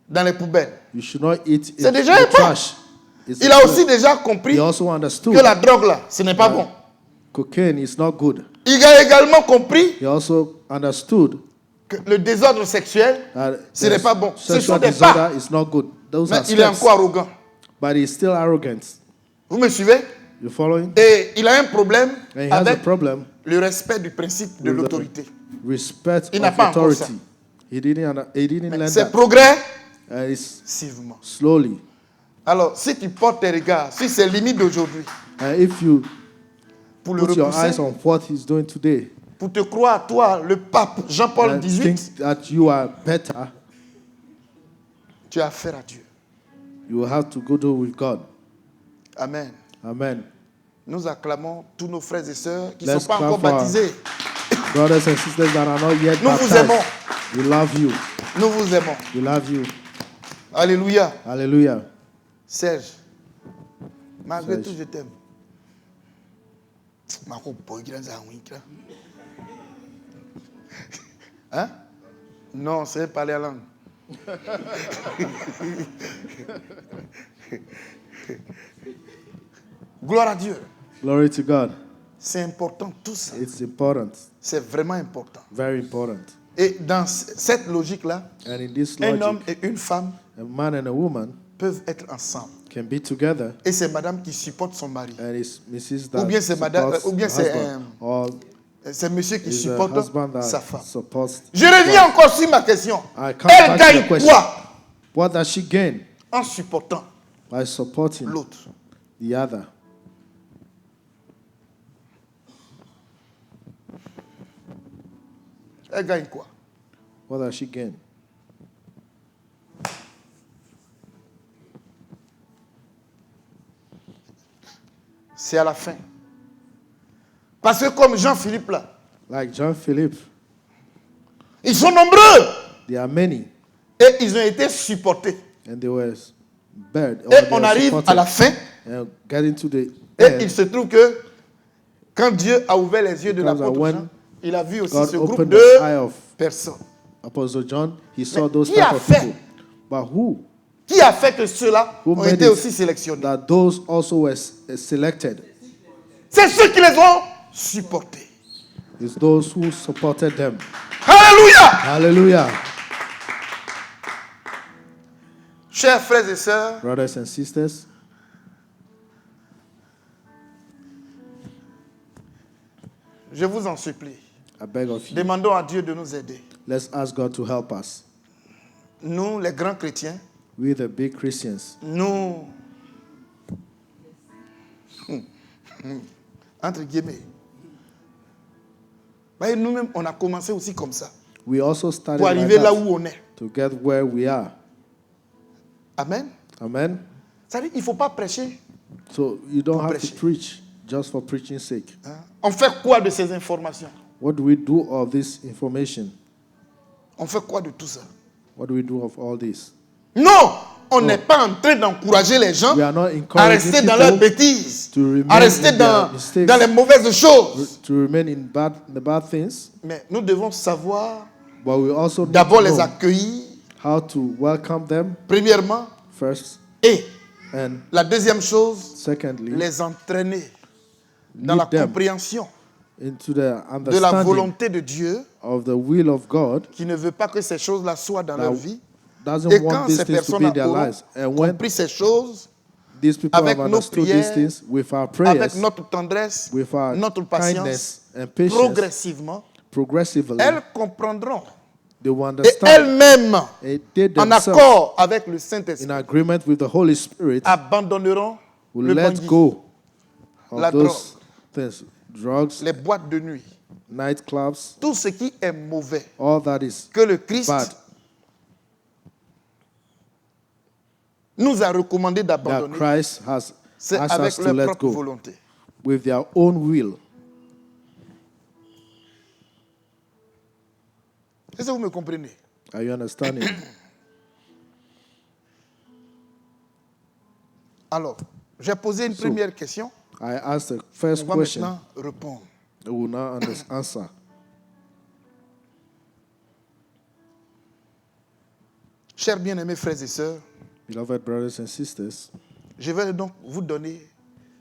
dans les poubelles. you should not eat C'est in déjà the un pas. trash. It's Il a aussi déjà compris He also understood que la drogue là, ce n'est pas bon. cocaine is not good. Il a également compris He also understood que le désordre sexuel, that ce n'est pas bon. Ce sont sexual des disorder pas. is not good. Those Mais are il est steps. encore arrogant. But he's still arrogant. Vous me suivez? You following? Et il a un problème And he has a avec problem le respect du principe de with the l'autorité. respect Il n'a of pas encore authority. ça. He didn't learn C'est that. progrès It's suivement. slowly. Alors, si tu portes tes regards sur ces limites d'aujourd'hui, And if you pour le put your repousser, eyes on what he's doing today, pour te croire, toi, le pape Jean-Paul and XVIII, think that you are better, tu as affaire à Dieu. you will have to go do with God. Amen. Amen. Nous acclamons tous nos frères et sœurs qui ne Let's sont pas clap encore for our baptisés. brothers and sisters that are not yet Nous vous baptized. aimons. We love you. Nous vous aimons. We love you. Alléluia. Hallelujah. Serge, malgré Serge. tout, je t'aime. Marco, boy, qui est un wink, là. Hein? Non, c'est parler à langue. Gloire à Dieu. Glory to God. C'est important, tout ça. It's important. C'est vraiment important. Very important. Et dans cette logique-là, And in this un logic, homme et une femme a man and a woman peuvent être ensemble. can be together, Et c'est madame qui supporte son mari. and it's Mrs. Ou that bien c'est madame, supports ou bien the c'est husband, or c'est monsieur qui is the supporte husband that sa femme. supports. Je reviens encore sur ma question. I come Elle back to the gagne question. quoi What does she gain en supportant by supporting l'autre? the other? Elle gagne quoi? What does she gain? C'est à la fin. Parce que comme Jean-Philippe là, Like John Philip, ils sont nombreux there are many, et ils ont été supportés. and they were buried. or Et they on were arrive supported. à la fin And getting to the et end, il se trouve que quand Dieu a ouvert les yeux de Because l'apôtre when Jean, il a vu aussi God ce groupe opened de the eye of personnes. Apostle John, he saw Mais those qui type a of fait? people. But who? Qui a fait que ceux-là Who ont made été it aussi sélectionnés? that those also were selected? C'est ceux qui les ont supportés. It's those who supported them. Alléluia! Hallelujah. Chers frères et sœurs, Brothers and sisters, je vous en supplie, I beg of you, demandons à Dieu de nous aider. let's ask God to help us. Nous, les grands chrétiens, We, the big Christians, nous, entre guillemets, voyez, nous-mêmes, on a commencé aussi comme ça, we also started pour like arriver là that où on est. to get where we are. Amen. Amen. C'est-à-dire, il ne faut pas prêcher. So you don't Pour have to prêcher. preach just for preaching's sake. Hein. On fait quoi de ces informations? What do we do of this information? On fait quoi de tout ça? What do we do of all this? Non, on n'est pas en train d'encourager les gens We are not à encouraging rester dans leurs people bêtises, to remain à rester in dans, their mistakes, dans les mauvaises choses. to remain in the bad things, Mais nous devons savoir but we also need d'abord to les know accueillir, how to welcome them premièrement, first, et and la deuxième chose, secondly, les entraîner dans la lead them compréhension into the de la understanding volonté de Dieu, of the will of God, qui ne veut pas que ces choses-là soient dans leur vie. doesn't Et want quand these ces things to be in their personnes-là lives. And auront when compris ces choses, these people avec have nos understood these prières, things, with our avec prayers, notre tendresse, with our notre patience, kindness and patience, progressivement, progressively, elles comprendront. they will Et understand. elles-mêmes, And they en themselves, accord avec le in Saint-Esprit, agreement with the Holy Spirit, abandonneront will le let bandit, go of la those things, drugs, les boîtes de nuit, nightclubs, tout ce qui est mauvais, all that is que le Christ bad, nous a recommandé that d'abandonner. Christ has C'est asked avec us to leur let propre go volonté. with their own will. Est-ce que vous me comprenez? Are you understanding? Alors, j'ai posé une première question. I asked the first On va question. maintenant répondre. I will now answer. Chers bien-aimés frères et sœurs, Beloved brothers and sisters, je vais donc vous donner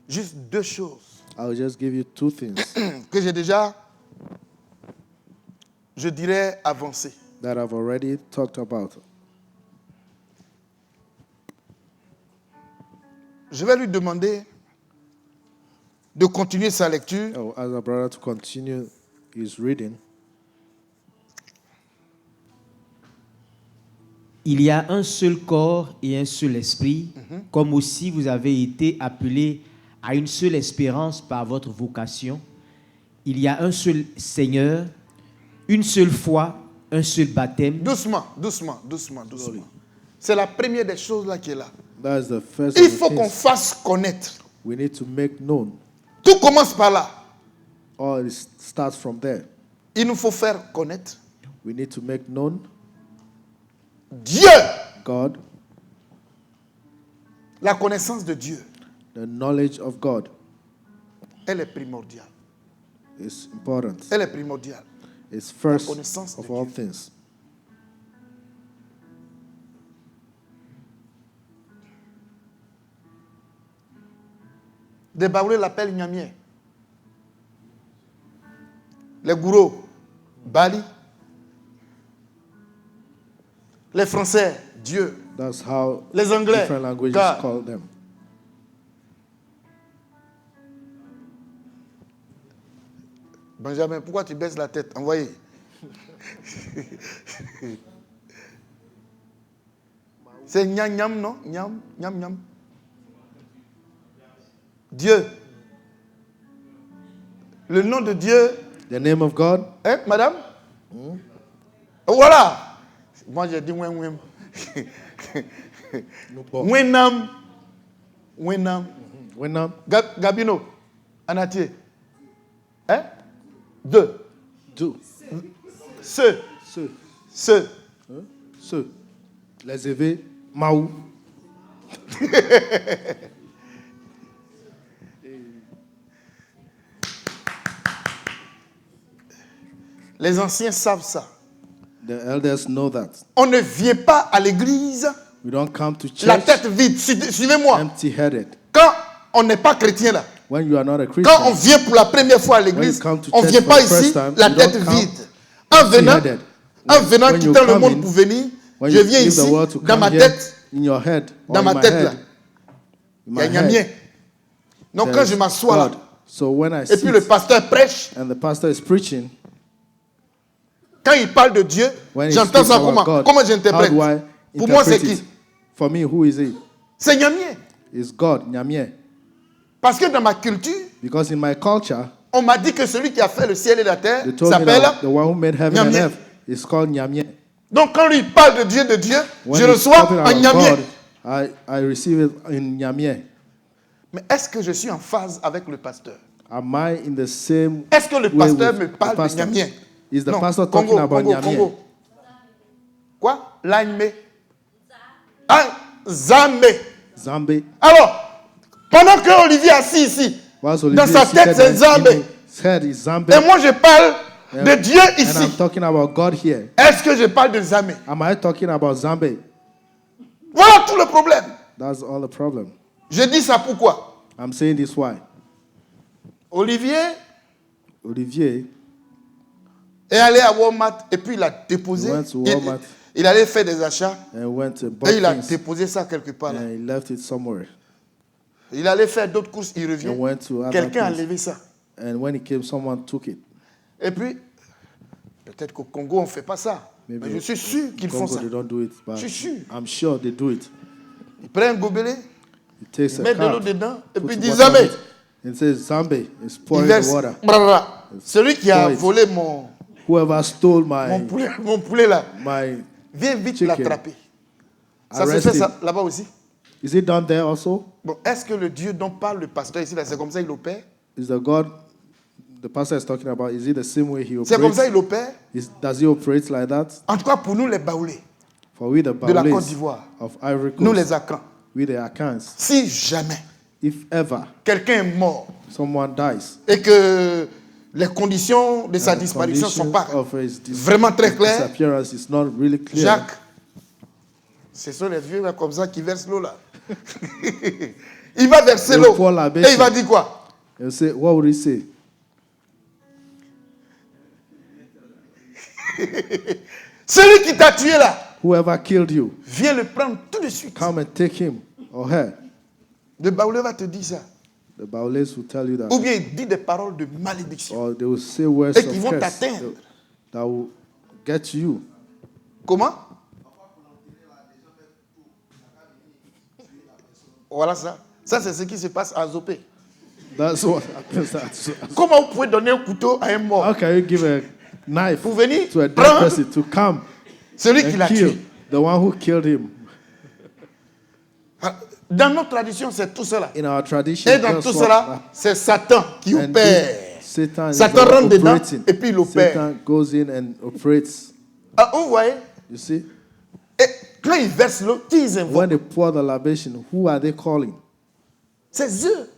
juste deux choses I'll just give you two things que j'ai déjà, je dirais, avancées. that I've already talked about. Je vais lui demander de continuer sa lecture. I will ask our brother to continue his reading. Il y a un seul corps et un seul esprit, comme aussi vous avez été appelés à une seule espérance par votre vocation. Il y a un seul Seigneur, une seule foi, un seul baptême. Doucement, doucement, doucement, doucement. C'est la première des choses là qui est là. That is the first Il of the faut qu'on things fasse connaître. we need to make known. Tout commence par là. All it starts from there. Il nous faut faire connaître We need to make known Dieu, God, la connaissance de Dieu. the knowledge of God Elle est primordiale. is important. Elle est primordiale. It's first connaissance of de all Dieu. things. Des Baoulés l'appellent Nyamien. Les gourous, Bali. Les Français, Dieu. That's how Les Anglais, different languages God. call them. Benjamin, pourquoi tu baisses la tête? Envoyez. C'est Nyam Nyam, non? Nyam, Nyam Nyam. Dieu. Le nom de Dieu. The name of God, Hein, madame? Voilà. Moi, j'ai dit Wem Wem. Wenam. Wenam. Wenam, Gabino. Anatier. Hein? Deux. do, Ceux. ce, Ceux. ce, les éveils, Maou, Les anciens savent ça. the elders know that. On ne vient pas à l'église We don't come to la church tête vide. Suivez-moi. empty-headed. Quand on n'est pas chrétien là, When you are not a quand on Christian, vient pour la première fois à l'église, you come to on ne church vient for pas the first ici time, la you tête don't come vide. En venant, empty-headed. When you quittant le come monde in, pour venir, when je you viens leave the ici, world to dans come ma here, tête, in your head, or dans in ma my tête head, là, in il y a my Nyamien. head, Donc quand je there's m'assois là, God. So when I et puis le sit pasteur prêche, and the pastor is preaching, quand il parle de Dieu, when he j'entends speaks ça about comment? God, Comment how j'interprète? do I Pour moi, c'est interpret qui? it? For me, who is it? C'est Nyamien. It's God, Nyamye. Parce que dans ma culture, Because in my culture, on m'a dit que celui qui a fait le ciel et la terre they told me s'appelle. that the one who made heaven and Nyamye. earth is called Nyamye. Donc quand lui parle de Dieu, When je he's reçois talking un about Nyamien. God, I receive it in Nyamye. Mais est-ce que je suis en phase avec le pasteur? Am I in the same Est-ce que le way pasteur with me the parle de pastor? Nyamien? Is the Non, pastor talking Congo, about Congo, Nyamye? Congo. Quoi? L'Aimé. Ah, Zambé. Zambe. Alors, pendant que Olivier est assis ici, Whilst dans Olivier sa is tête seated c'est in Zambé. his head is Zambe. Et moi je parle de Dieu And I'm ici. talking about God here. Est-ce que je parle de Zambé? Am I talking about Zambe? Voilà tout le problème. That's all the problem. Je dis ça pourquoi? I'm saying this why. Olivier Olivier, est allé à Walmart et puis il a déposé. He went to Walmart. Il allait faire des achats and went to et il a things, déposé ça quelque part là. and he left it somewhere. Il allait faire d'autres courses, il revient. And went to other Quelqu'un a things. levé ça. And when he came, someone took it. Et puis, peut-être qu'au Congo, on ne fait pas ça. Maybe Mais je suis sûr qu'ils font Congo, ça. they don't do it, but Je suis sûr. I'm sure they do it. Il prend un gobelet, He takes il a met de l'eau cup, dedans et puis puts il dit water on Zambé. it, and says, Zambe is Il pouring the verse. water. Brrra. Celui qui a Pour it. volé mon Whoever stole my poulet là, my, viens vite Chicken. l'attraper. Ça se Arrest fait him. ça, là-bas aussi. is it done there also? Bon, est-ce que le Dieu dont parle le pasteur ici, là, c'est comme ça qu'il opère? Is the God the pastor is talking about? Is it the same way he C'est comme ça operates? qu'il opère? Does he operate like that? En tout cas, pour nous, les baoulés For we the de la Côte Baoulés d'Ivoire, of Ivory nous les Coast, Akans, we the Akans, si jamais if ever quelqu'un est mort someone dies, et que les conditions de sa and the disparition ne sont pas condition of his vraiment très claires, disappearance is not really clear, Jacques, ce sont les vieux là, comme ça qui versent l'eau là. Il va verser Il l'eau faut la et baisser. il va dire quoi? he'll say, what would he say? Celui qui t'a tué là, Whoever killed you, viens le prendre tout de suite. come and take him or her. Le baoulé va te dire ça. The Baoulés will tell you that. Ou bien il dit des paroles de malédiction Or they will say words et qui of vont curse t'atteindre. that will get to you. Comment? Voilà ça. Ça, c'est ce qui se passe à Zopé. That's what happens. At, Comment vous pouvez donner un couteau à un mort how can you give a knife pour venir to a dead prendre person to come celui qui and l'a kill tué? the one who killed him? Dans notre tradition, c'est tout cela. In our tradition, Et dans that's tout what- cela, c'est Satan qui and opère. Satan is Satan rentre dedans operating. et puis il opère. Satan goes in and operates. Ah, vous voyez? You see, Et quand ils versent l'eau, qui ils invoquent? when they pour the libation, who are they calling? C'est eux.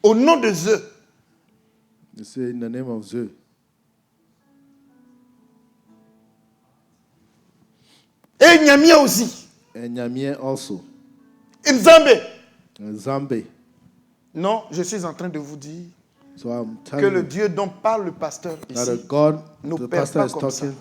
Au nom de eux. You say in the name of Zeus. Et Nyamia aussi. And Nyamie also. Nzambe. And Zambe. Non, je suis en train de vous dire So I'm que telling le you Dieu dont parle le pasteur that ici, the God n'opère the pastor pas is comme ça. talking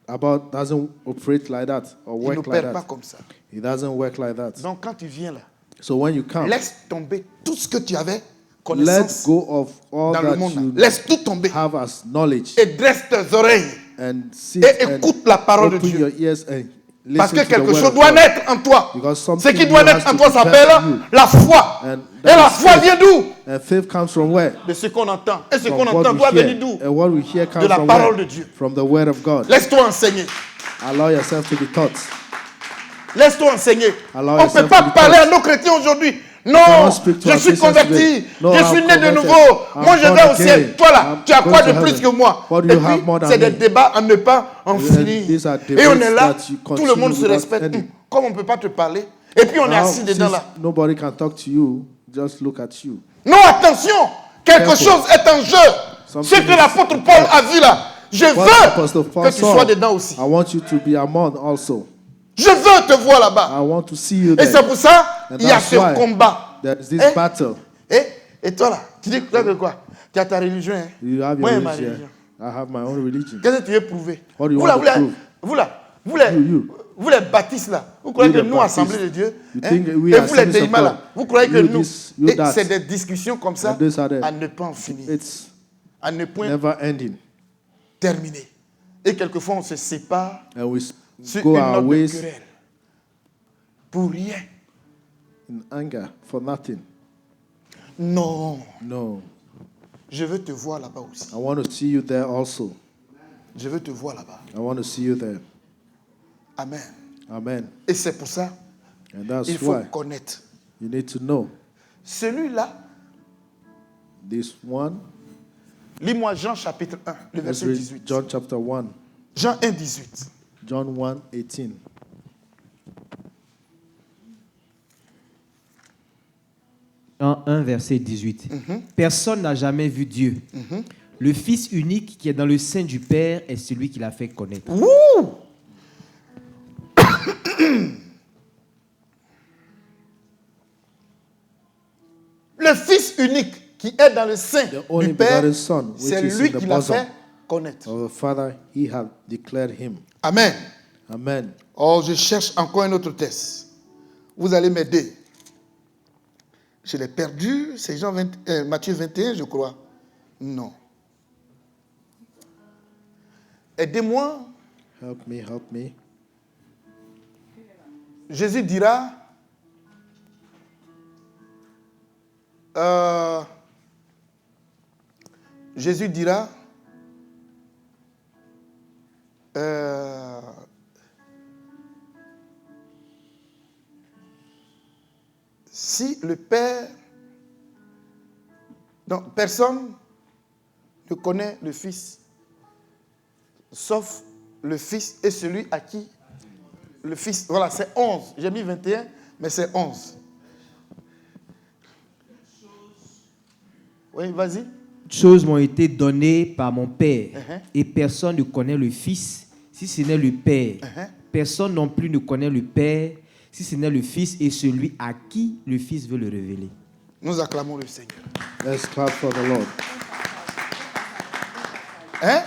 about doesn't operate like that or il work like n'opère pas that. comme ça. He doesn't work like that. Donc quand tu viens là, So when you come, laisse tomber tout ce que tu avais let connaissance go of all dans le that monde. you Laisse tout tomber have as knowledge et dresse tes oreilles and sit et and écoute la parole de open Dieu. your ears and Parce listen que to the quelque word chose of doit God. naître en toi. Because Ce something qui doit new naître has en to toi be birthed s'appelle in you. la foi. And Et that la is foi faith. vient d'où? And faith comes from where? De ce qu'on entend. Et ce From qu'on what entend we doit hear. venir d'où? And what we hear comes la from parole where? de Dieu. From the word of God. Laisse-toi enseigner. Allow yourself to be taught. Laisse-toi enseigner. Allow On ne peut yourself pas to be parler à taught. nos chrétiens aujourd'hui. Non, cannot speak to je our suis Christians converti. today. No, Je suis I'm né de converted. nouveau. I'm Moi, je born vais au again. ciel. Toi là, I'm tu as going quoi to de plus heaven. que moi? What do Et you have puis, more than c'est des me? débats à ne pas en And finir. these are Et on est debates là, that you tout le monde se continue respecte. without ending. Comme on ne peut pas te parler. Et puis, on est Now, assis dedans since là. nobody can talk to you, just look at you. Non, attention. Quelque Careful. chose est en jeu. Something Ce que is- l'apôtre Paul a vu là. Je What Apostle veux Paul que tu saw, sois dedans aussi. I want you to be among also. Je veux te voir là-bas. I want to see you Et there. c'est pour ça And il y a that's ce why combat. There is this Eh? battle. Et toi là, tu dis que quoi? Tu as ta religion. Hein? You have Moi, your j'ai ma religion. religion. I have my own religion. Qu'est-ce que tu veux prouver? What do you Vous want là, to prove? vous là, vous les baptistes là, vous croyez You que the nous, Baptists, Assemblée de Dieu, you hein? think we Et are vous les Assemblies of Déima God, là, vous croyez que you nous, this, you et that. c'est des discussions comme ça And these are the- à ne pas en finir, It's à ne point never ending. terminer. Et quelquefois on se sépare And we sur go une our note de ways querelle. Pour rien. in anger for nothing. Non, No. je veux te voir là-bas aussi. I want to see you there also. Je veux te voir là-bas. I want to see you there. Amen. Amen. Et c'est pour ça, And that's il faut why connaître. you need to know Celui-là, this one. lis-moi Jean chapitre 1, le Let's verset read 18. John chapter 1. Jean 1, 18. John 1, 18. Jean 1, verset 18. Personne n'a jamais vu Dieu. Le Fils unique qui est dans le sein du Père est celui qui l'a fait connaître. Ouh! Le Fils unique qui est dans le sein The only du Père, begotten Son, which c'est is lui in the qui l'a bosom fait connaître. of the Father, he hath declared him. Amen. Amen. Oh, je cherche encore un autre texte. Vous allez m'aider. Je l'ai perdu. C'est Matthieu 21, je crois. Non. Aidez-moi. Help me, help me. Jésus dira, si le Père, donc personne ne connaît le Fils, sauf le Fils et celui à qui le Fils, voilà, c'est 11. J'ai mis 21, mais c'est 11. Oui, vas-y. Choses m'ont été données par mon Père, Uh-huh. et personne ne connaît le Fils, si ce n'est le Père. Uh-huh. Personne non plus ne connaît le Père, si ce n'est le Fils et celui à qui le Fils veut le révéler. Nous acclamons le Seigneur. Let's clap for the Lord. Hein?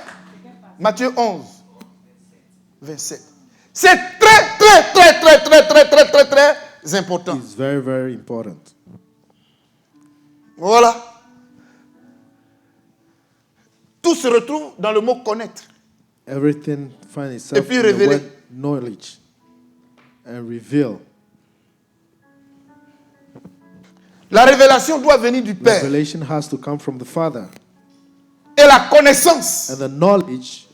Matthieu 11, 27. C'est très important. It's very, very important. Voilà. Tout se retrouve dans le mot connaître. Everything finds Et itself puis in the révéler. word knowledge and reveal. La révélation doit venir du Père. Revelation has to come from the Father. Et la connaissance, And the knowledge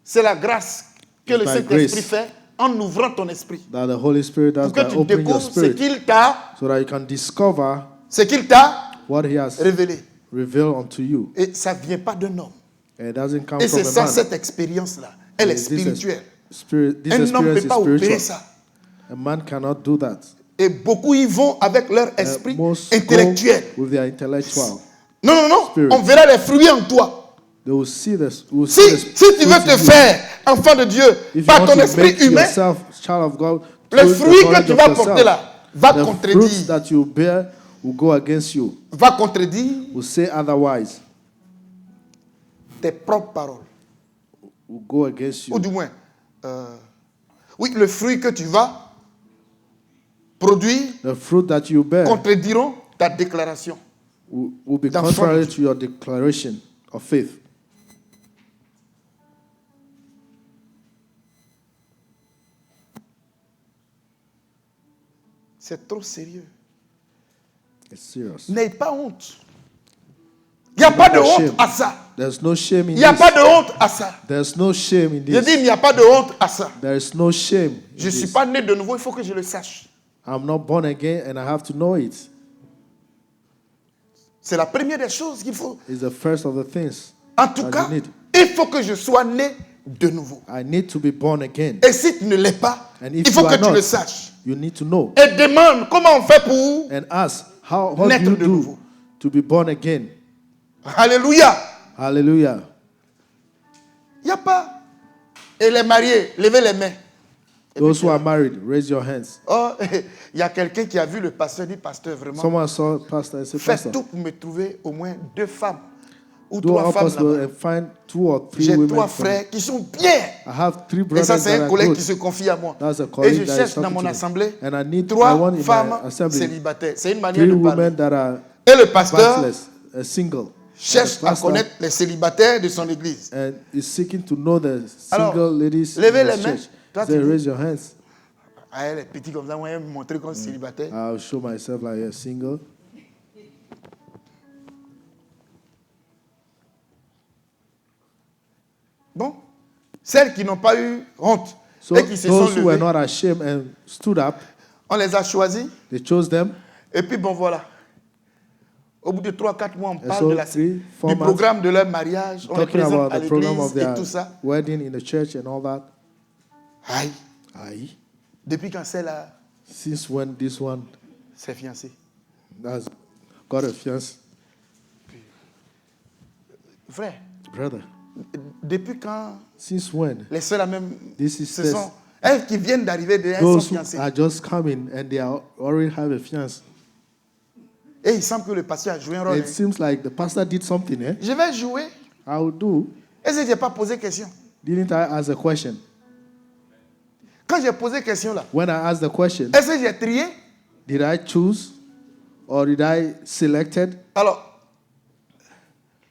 c'est la grâce que It's le by Saint-Esprit grace. fait en ouvrant ton esprit. that the Holy Spirit does Pour que by tu opening your découvres ce spirit qu'il t'a, so that you can discover what He has révélé. revealed unto you. Et ça ne vient pas d'un homme. And it doesn't come Et from c'est a ça, man. cette expérience-là. Elle est This spirituelle. This Un homme ne experience peut is pas opérer spiritual. ça. A man cannot do that. Et beaucoup y vont avec leur esprit Most intellectuel. go with their intellectual. Non. Spirit. On verra les fruits en toi. They will see this. Will Si, see the si tu veux fruit te in you. faire enfant de Dieu If you par want ton to esprit make humain, yourself child of God, le through the fruit que knowledge tu of vas yourself, porter là va the contredire. fruits that you bear will go against you. Va contredire Will say otherwise. tes propres paroles. Will go against Ou you. du moins, oui, le fruit que tu vas produire The fruit that you bear contrediront ta déclaration. will be d'enfant de contrary Dieu. to your declaration of faith. C'est trop sérieux. It's serious. N'aie pas honte. Il n'y a pas de honte à ça. There's no shame in Il n'y a this. pas de honte à ça. There's no shame in Je dis, il this. n'y a pas de honte à ça. There is no shame in Je ne suis this. pas né de nouveau, il faut que je le sache. I'm not born again and I have to know it. C'est la première des choses qu'il faut. It's the first of the things En tout that cas, you need. il faut que je sois né de nouveau. I need to be born again. Et si tu ne l'es pas, And if il faut you que are tu not, le saches. you need to know. Et demande comment on fait pour. And ask, how do Naître you de do nouveau. to be born again? Alléluia. Hallelujah. Il n'y a pas. Et les mariés, levez les mains. Et Those puis, who are married, raise your hands. oh, il y a quelqu'un qui a vu le pasteur, dit pasteur, vraiment, Someone saw pastor and said, fais Pastor, tout pour me trouver au moins 2 femmes ou do 3 all femmes possible là-bas. and find 2 or 3 J'ai women. 3 from- frères qui sont bien. I have 3 Et brothers ça, c'est that un are collègue good. qui se confie à moi. That's a Et colleague je that is cherche dans talking mon to me. assemblée And I need 3 I want in my femmes assembly célibataires. C'est une manière 3 de parler. women that are Et le pasteur bachelors, single. cherche And the à pastor connaître les célibataires de son église. and is seeking to know the Alors, single ladies levez in les his mains. church. Toi, Say, tu dis- raise your hands. Ah, elle est petite comme ça, moi, elle me montrer comme célibataire. I'll show myself like a single. Bon, celles qui n'ont pas eu honte So et qui se sont those who were levées, not ashamed and stood up, on les a choisis. they chose them. Et puis bon, voilà. Au bout de 3-4 mois, on parle so de 3, 4 du months, programme de leur mariage. On les talking présente about à the program of l'église et their tout ça. wedding in the church and all that. Aïe. Aye. Depuis quand celle-là Since when this one s'est fiancée? has got a fiance? Frère, Brother, depuis quand since when? les sœurs même, This is ce this. sont elles qui viennent d'arriver, elles sont Those who fiancées. are just coming and they are already have a fiance. Et il semble que le pasteur a joué un rôle. It seems like the pastor did something, eh? Je vais jouer. I will do. Est-ce que je n'ai pas posé question? Didn't I ask a question? Quand j'ai posé question là, When I asked the question, est-ce que j'ai trié? did I choose or did I selected? Alors,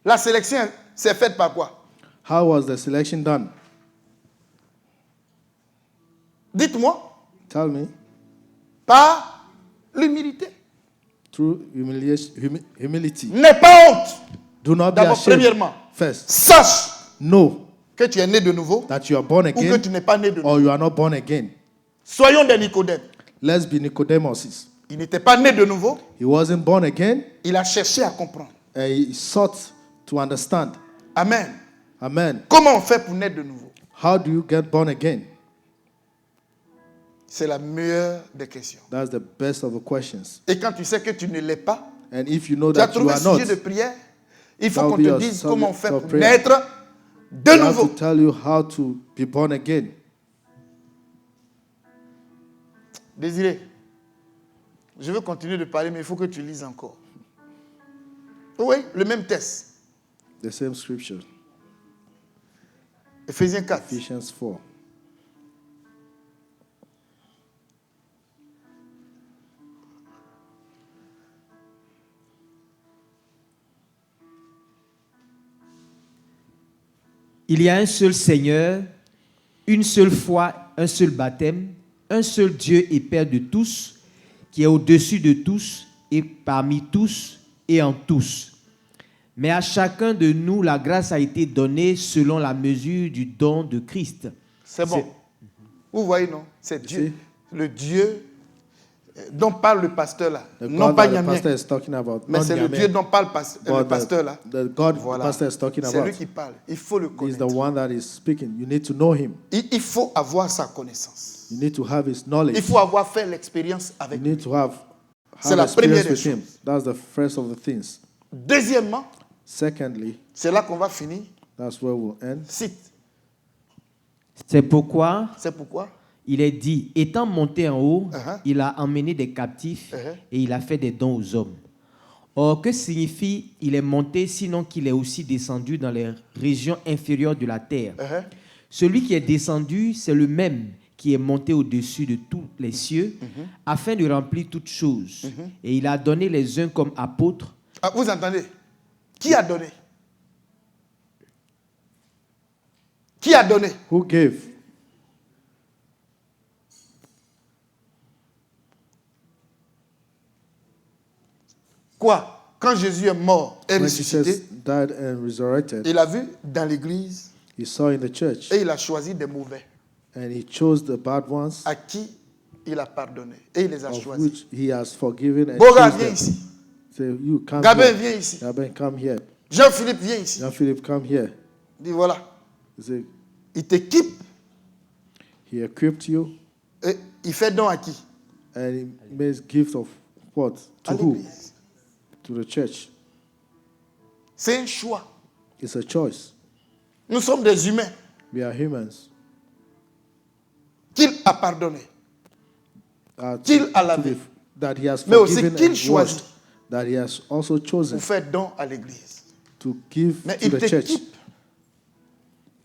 la sélection s'est faite par quoi? How was the selection done? Dites-moi. Tell me. Par l'humilité. Through humility. N'aie pas honte. Do not be D'abord, ashamed. premièrement, First, sache know que tu es né de nouveau that you are born ou que again tu n'es pas né de nouveau. or you are not born again. Soyons des Nicodèmes. Let's be Nicodemuses. Il n'était pas né de nouveau. He wasn't born again. Il a cherché à comprendre. He sought to understand. Amen. Amen. Comment on fait pour naître de nouveau? How do you get born again? C'est la meilleure des questions. That's the best of the questions. Et quand tu sais que tu ne l'es pas, And if you know tu as that you trouvé are un not, sujet de prière, il faut That qu'on will be te a dise subject comment on fait for pour prayer. naître de I have to nouveau. tell you how to be born again. Désiré, je veux continuer de parler, mais il faut que tu lises encore. Oui, le même test. The same scripture, Éphésiens 4. Ephesians 4. Il y a un seul Seigneur, une seule foi, un seul baptême, un seul Dieu et Père de tous, qui est au-dessus de tous et parmi tous et en tous. Mais à chacun de nous, la grâce a été donnée selon la mesure du don de Christ. C'est bon. Vous voyez, non? C'est Dieu. Le Dieu dont parle le pasteur là. The Non God pas that the Nyamien, pastor is talking about. mais Not c'est le Nyame, Dieu dont parle le but pasteur là. the God Voilà. the pastor is talking C'est lui about. qui parle. Il faut le He's the connaître. one that is speaking. You need to know him. Il faut avoir sa connaissance. You need to have his knowledge. Il faut avoir fait l'expérience avec You lui. need to have C'est la première experience des with him. That's the first of the things. Deuxièmement, Secondly, c'est là qu'on va finir. that's where we'll end. Cite. C'est pourquoi C'est pourquoi il est dit, étant monté en haut, Uh-huh. il a emmené des captifs Uh-huh. et il a fait des dons aux hommes. Or, que signifie il est monté sinon qu'il est aussi descendu dans les régions inférieures de la terre? Uh-huh. Celui qui est descendu, c'est le même qui est monté au-dessus de tous les cieux afin de remplir toutes choses. Et il a donné les uns comme apôtres, Ah, vous entendez? Qui a donné? Qui a donné? Who gave? Quoi? Quand Jésus est mort et When ressuscité, Jesus died and resurrected, il a vu dans l'église he saw in the church et il a choisi des mauvais and he chose the bad ones à qui il a pardonné et il les a of choisis. which he has forgiven and Boga, chose viens them. ici. Say, you come Gabin, here. viens ici. Gabin, come here. Jean-Philippe, viens ici. Jean-Philippe, come here. Dis voilà. He said, Il t'équipe he equipped you et il fait don à qui? and he made gift of what? À To who? l'église. To the church. C'est un choix. It's a choice. Nous sommes des humains We are humans. qu'il a pardonné. Uh, Qu'il a to lavé. be- that he has Mais aussi forgiven qu'il and choisit. washed. That he has also chosen Pour faire don à l'église. to give Mais to il the church. t'équipe.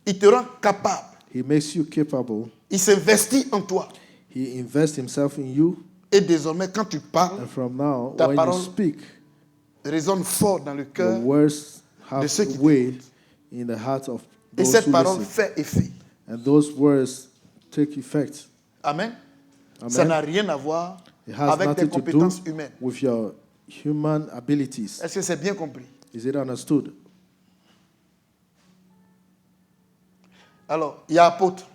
Il te rend capable. He makes you capable. Il s'investit en toi. He invests himself in you. Et désormais, quand tu parles, And from now, Ta when parole you speak, résonne fort dans le the cœur. words de have ceux qui weight in the heart of Et those cette who parole listen. fait effet. And those words take effect. Amen. Amen. Ça n'a rien à voir It has avec tes nothing to do compétences humaines. with your human abilities. Est-ce que c'est bien compris? Is it understood? Alors, il y a apôtre,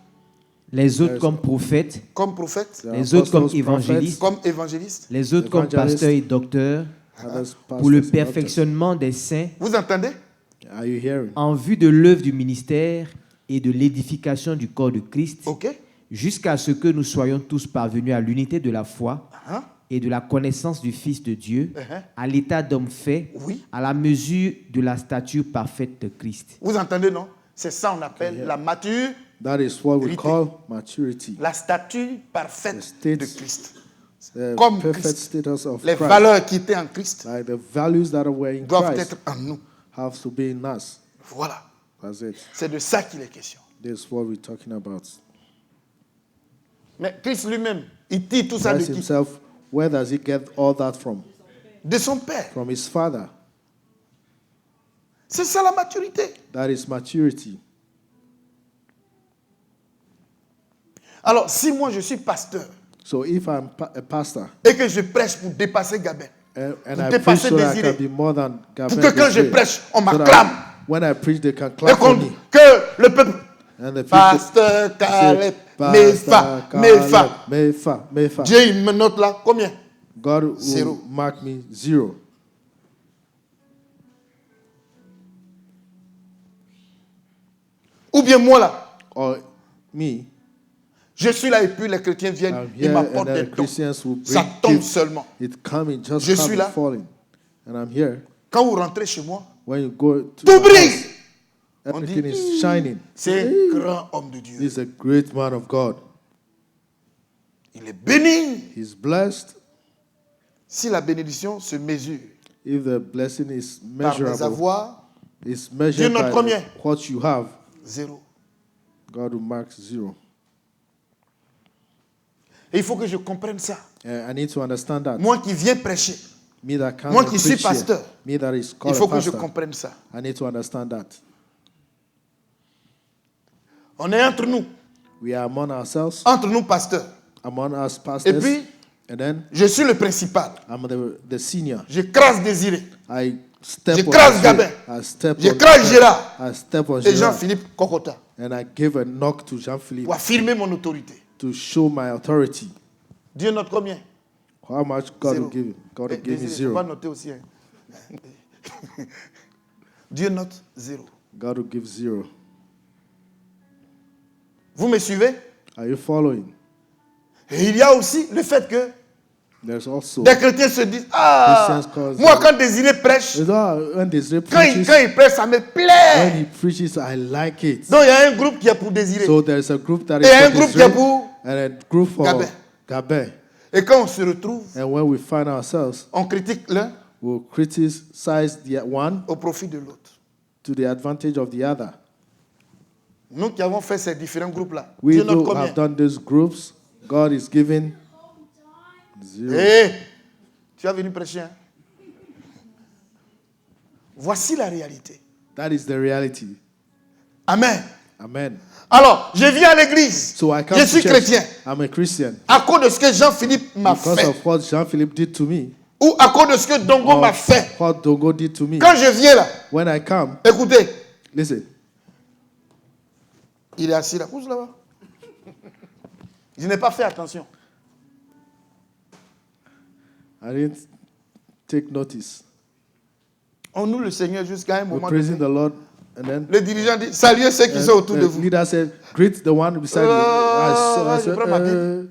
les autres comme prophètes, comme prophète, There are les autres comme apostles, évangélistes, comme évangéliste. les autres comme Évangélistes. pasteurs et docteurs, Others, pour le pastors and perfectionnement des saints, Vous entendez? doctors. Are you hearing? en vue de l'œuvre du ministère et de l'édification du corps de Christ, OK. jusqu'à ce que nous soyons tous parvenus à l'unité de la foi Hein? et de la connaissance du Fils de Dieu, Uh-huh. à l'état d'homme fait, Oui. à la mesure de la stature parfaite de Christ. Vous entendez, non? C'est ça qu'on appelle la maturité, That is what we Vérité. call maturity. la stature parfaite The state de Christ. The Comme perfect Christ. status of Les Christ. valeurs qui étaient en Christ Like the values that were in doivent Christ être en nous. have to be in us. Voilà. That's it. C'est de ça qu'il est question. This is what we're talking about. Mais Christ lui-même, il tire tout ça de Christ qui? himself, where does he get all that from? De son Père. From his Father. C'est ça la maturité. That is maturity. Alors, si moi je suis pasteur So if I'm a pastor et que je prêche pour dépasser Gabin, and pour I preach dépasser so that I Désiré, can be more than pour Gabin que quand je Désiré, prêche, on so that m'acclame when I preach, they can et clap for me. que le peuple, And the people pasteur say, Caleb, Pastor Méfa. Caleb, Méfa. Dieu, il me note là, combien? God will Zero. mark me 0. Ou bien moi là, Or me, je suis là et puis les chrétiens viennent, I'm ils here m'apportent and des the dons. Christians will Ça bring tombe gifts. seulement. It coming, just Je suis coming, là. falling. And I'm here. Quand vous rentrez chez moi, When you go to tout my brille. house, On dit, everything is shining. c'est un grand homme de Dieu. He's a great man of God. Il est béni. He's blessed. Si la bénédiction se mesure If the blessing is par mes measurable, avoirs, it's Dieu measured note by combien? what you have, zéro. God will mark 0. Et il faut que je comprenne ça. I need to understand that. Moi qui viens prêcher, Me that can Moi qui suis preach here, pasteur, me that is il called faut a que je pastor, comprenne ça. I need to understand that. On est entre nous, We are among ourselves, entre nous pasteurs. among us Et pastors, puis, and then je suis le principal. I'm the senior. J'écrase Désiré. I step J'écrase on Gabin. I step on J'écrase Gérard. I step on Et Gérard. Jean-Philippe Kokota. And I give a knock to Jean-Philippe Pour affirmer mon autorité. to show my authority. Dieu note combien? How much God Zéro. will give you? God will Eh, give me Désiré, faut pas 0. noter aussi. Hein. Dieu note 0. God will give 0. Vous me suivez? Are you following? Et il y a aussi le fait que There's also des chrétiens se disent, ah, Christians cause- moi quand Désiré prêche, when Désiré quand il preaches, prêche, ça me when plaît. he preaches, I like it. Donc il y a un groupe qui est pour Désiré. So there's a group that Et is un for groupe qui Désiré est pour... and a group for Gabin. Gabin. Et quand on se retrouve, And when we find ourselves, on critique l'un we'll criticize the one au profit de l'autre. to the advantage of the other. Nous qui avons fait ces différents groupes-là, We Dieu note who combien? have done these groups, God is giving 0. Hé, tu as venu prêcher. Hein? Voici la réalité. That is the reality. Amen. Amen. Alors, je viens à l'église. So I come Je to suis church. chrétien. I'm a Christian. À cause de ce que Jean-Philippe m'a Because fait. of what Jean-Philippe did to me, Ou à cause de ce que Dongo or m'a fait. what Dogo did to me. Quand je viens là, When I come, écoutez, listen, il est assis là. Pousse là-bas. Je n'ai pas fait attention. I didn't take notice. On loue le Seigneur jusqu'à un We're moment praising donné. the Lord, and then Le dirigeant dit, saluez ceux qui sont autour de the vous. leader said, greet the one beside you. I je prends ma said,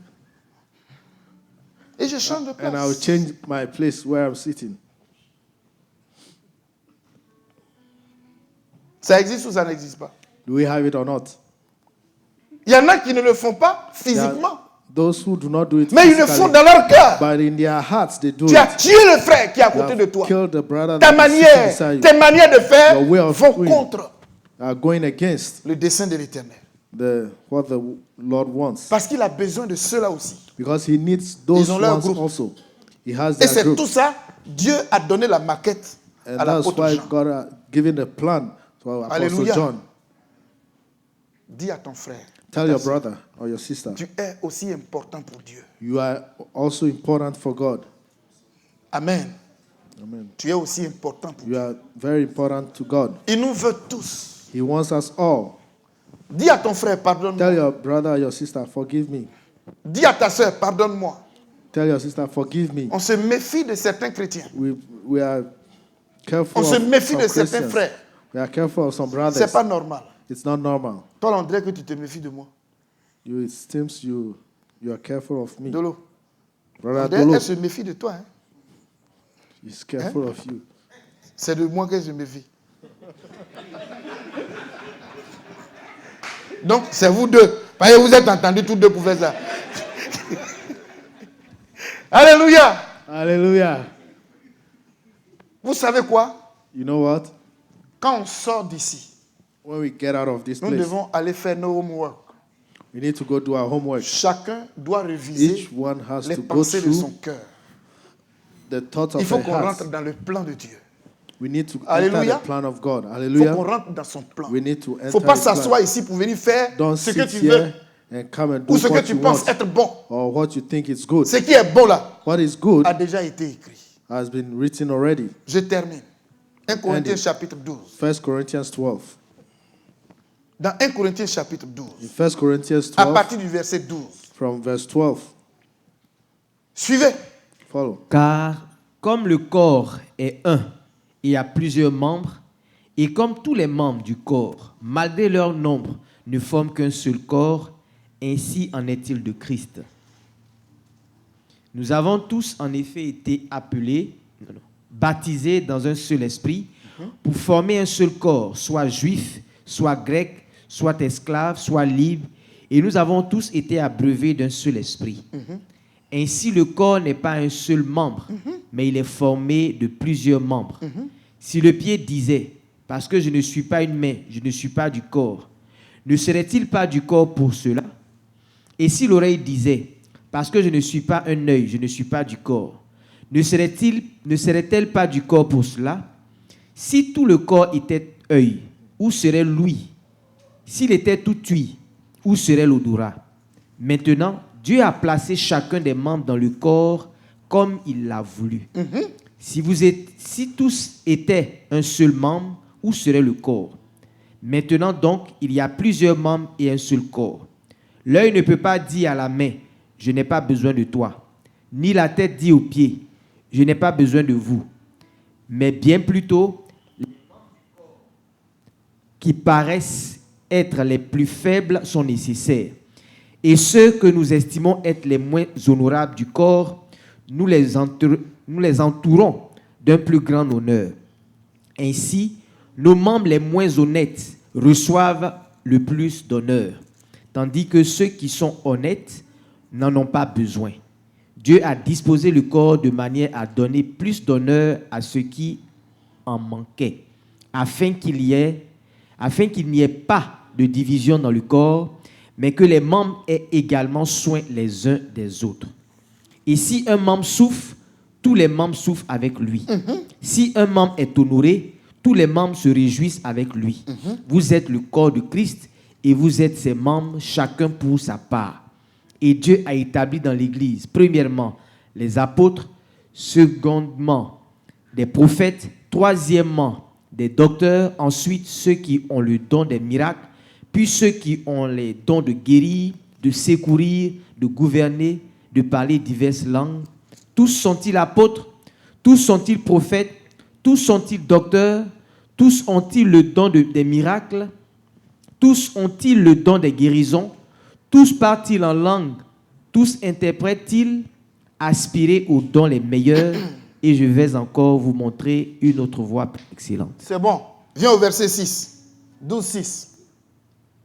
Et je change de and I will place. change my place where I'm sitting. Ça existe ou ça n'existe pas? Do we have it or not? Il y en a qui ne le font pas There are physiquement. those who do not do it Mais ils le font physically, dans leur cœur. but in their hearts they do Tu as it. tué le frère qui est à You côté have de toi. killed the brother Ta that is sitting manière, beside you. tes manières de faire Your way of vont doing. contre Are going against le dessein de l'Éternel. what the Lord wants. Parce qu'il a besoin de ceux-là aussi. Because he needs those Ils ont leur ones groupe. also. He has Et their c'est group. tout ça, Dieu a donné la maquette And à that's l'apôtre why Jean. God has given a plan to our Apostle Alléluia. John. Dis à ton frère, Tell your brother or your sister, tu es aussi important pour Dieu. you are also important for God. Amen. Amen. Tu es aussi important pour Dieu. You are very important to God. Il nous veut tous. He wants us all. Dis à ton frère, pardonne-moi. Tell your brother or your sister, forgive me. Dis à ta soeur, pardonne-moi. Tell your sister, forgive me. On se méfie de certains chrétiens. We are careful On se of méfie some de certains Christians. frères. We are careful of some C'est brothers. pas normal. It's not normal. Toi, on dirait que tu te méfies de moi. It seems you are careful of me. Dolo. Brother On dirait Dolo qu'elle se méfie de toi. Hein? is careful of you. C'est de moi qu'elle se méfie. Donc, c'est vous deux. Parce que vous êtes entendus tous deux pour faire ça. Alléluia. Hallelujah. Vous savez quoi? You know what? Quand on sort d'ici, When we get out of this nous place, devons aller faire nos homework. we need to go do our homework. Chacun doit réviser Each one has les to go pensées de son through cœur. the thoughts Il of faut their qu'on hearts. rentre dans le plan de Dieu. We need to enter Alléluia. the plan of God. Il faut Hallelujah. qu'on rentre dans son plan. We need to Il ne faut enter pas his plan. s'asseoir ici pour venir faire Don't ce que sit tu veux here and come and do ou ce que what tu you penses want être bon. or what you think is good. Ce qui est bon là What is good a déjà été écrit. has been written already. Je termine. 1 Corinthiens Ending. chapitre 12. 1 Corinthians 12. Dans 1 Corinthiens chapitre 12, In 1 Corinthians à 12, partir du verset 12. from verse 12. Suivez. Follow. Car comme le corps est un et a plusieurs membres, et comme tous les membres du corps, malgré leur nombre, ne forment qu'un seul corps, ainsi en est-il de Christ. Nous avons tous en effet été appelés, baptisés dans un seul esprit, pour former un seul corps, soit juif, soit grec, soit esclave, soit libre, et nous avons tous été abreuvés d'un seul esprit. Ainsi, le corps n'est pas un seul membre, mais il est formé de plusieurs membres. Si le pied disait, parce que je ne suis pas une main, je ne suis pas du corps, ne serait-il pas du corps pour cela? Et si l'oreille disait, parce que je ne suis pas un œil, je ne suis pas du corps, ne serait-elle pas du corps pour cela? Si tout le corps était œil, où serait l'ouïe? S'il était tout ouïe, où serait l'odorat? Maintenant, Dieu a placé chacun des membres dans le corps comme il l'a voulu. Si tous étaient un seul membre, où serait le corps? Maintenant donc, il y a plusieurs membres et un seul corps. L'œil ne peut pas dire à la main, je n'ai pas besoin de toi. Ni la tête dit aux pieds, je n'ai pas besoin de vous. Mais bien plutôt, les membres du corps qui paraissent être les plus faibles sont nécessaires. Et ceux que nous estimons être les moins honorables du corps, nous les entourons d'un plus grand honneur. Ainsi, nos membres les moins honnêtes reçoivent le plus d'honneur, tandis que ceux qui sont honnêtes n'en ont pas besoin. Dieu a disposé le corps de manière à donner plus d'honneur à ceux qui en manquaient, afin qu'il n'y ait pas de division dans le corps, mais que les membres aient également soin les uns des autres. Et si un membre souffre, tous les membres souffrent avec lui. Si un membre est honoré, tous les membres se réjouissent avec lui. Vous êtes le corps de Christ et vous êtes ses membres, chacun pour sa part. Et Dieu a établi dans l'Église, premièrement, les apôtres, secondement, des prophètes, troisièmement, des docteurs, ensuite ceux qui ont le don des miracles, puis ceux qui ont les dons de guérir, de secourir, de gouverner, de parler diverses langues. Tous sont-ils apôtres? Tous sont-ils prophètes? Tous sont-ils docteurs? Tous ont-ils le don des miracles? Tous ont-ils le don des guérisons? Tous parlent-ils en langue? Tous interprètent-ils? Aspirez aux dons les meilleurs et je vais encore vous montrer une autre voie excellente. C'est bon. Viens au verset 6. 12, 6.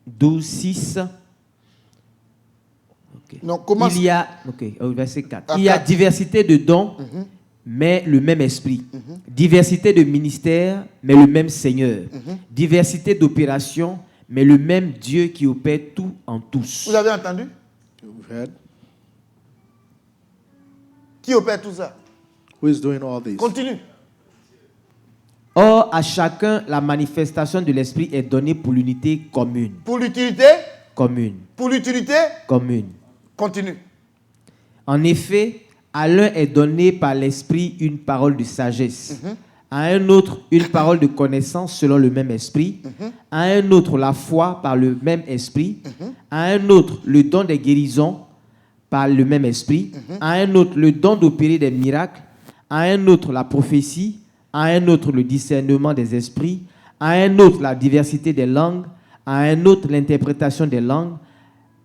12, 6. Okay. Non, commence. Il y a, verset 4. À Il y a 4. diversité de dons, mais le même esprit. Diversité de ministères, mais le même Seigneur. Diversité d'opérations, mais le même Dieu qui opère tout en tous. Vous avez entendu? You've heard? Qui opère tout ça? Who is doing all this? Continue. Or, à chacun, la manifestation de l'esprit est donnée pour l'unité commune. Pour l'utilité? Commune. Pour l'utilité? Commune. Continue. En effet, à l'un est donné par l'esprit une parole de sagesse, à un autre une parole de connaissance selon le même esprit, à un autre la foi par le même esprit, à un autre le don des guérisons par le même esprit, à un autre le don d'opérer des miracles, à un autre la prophétie, à un autre le discernement des esprits, à un autre la diversité des langues, à un autre l'interprétation des langues.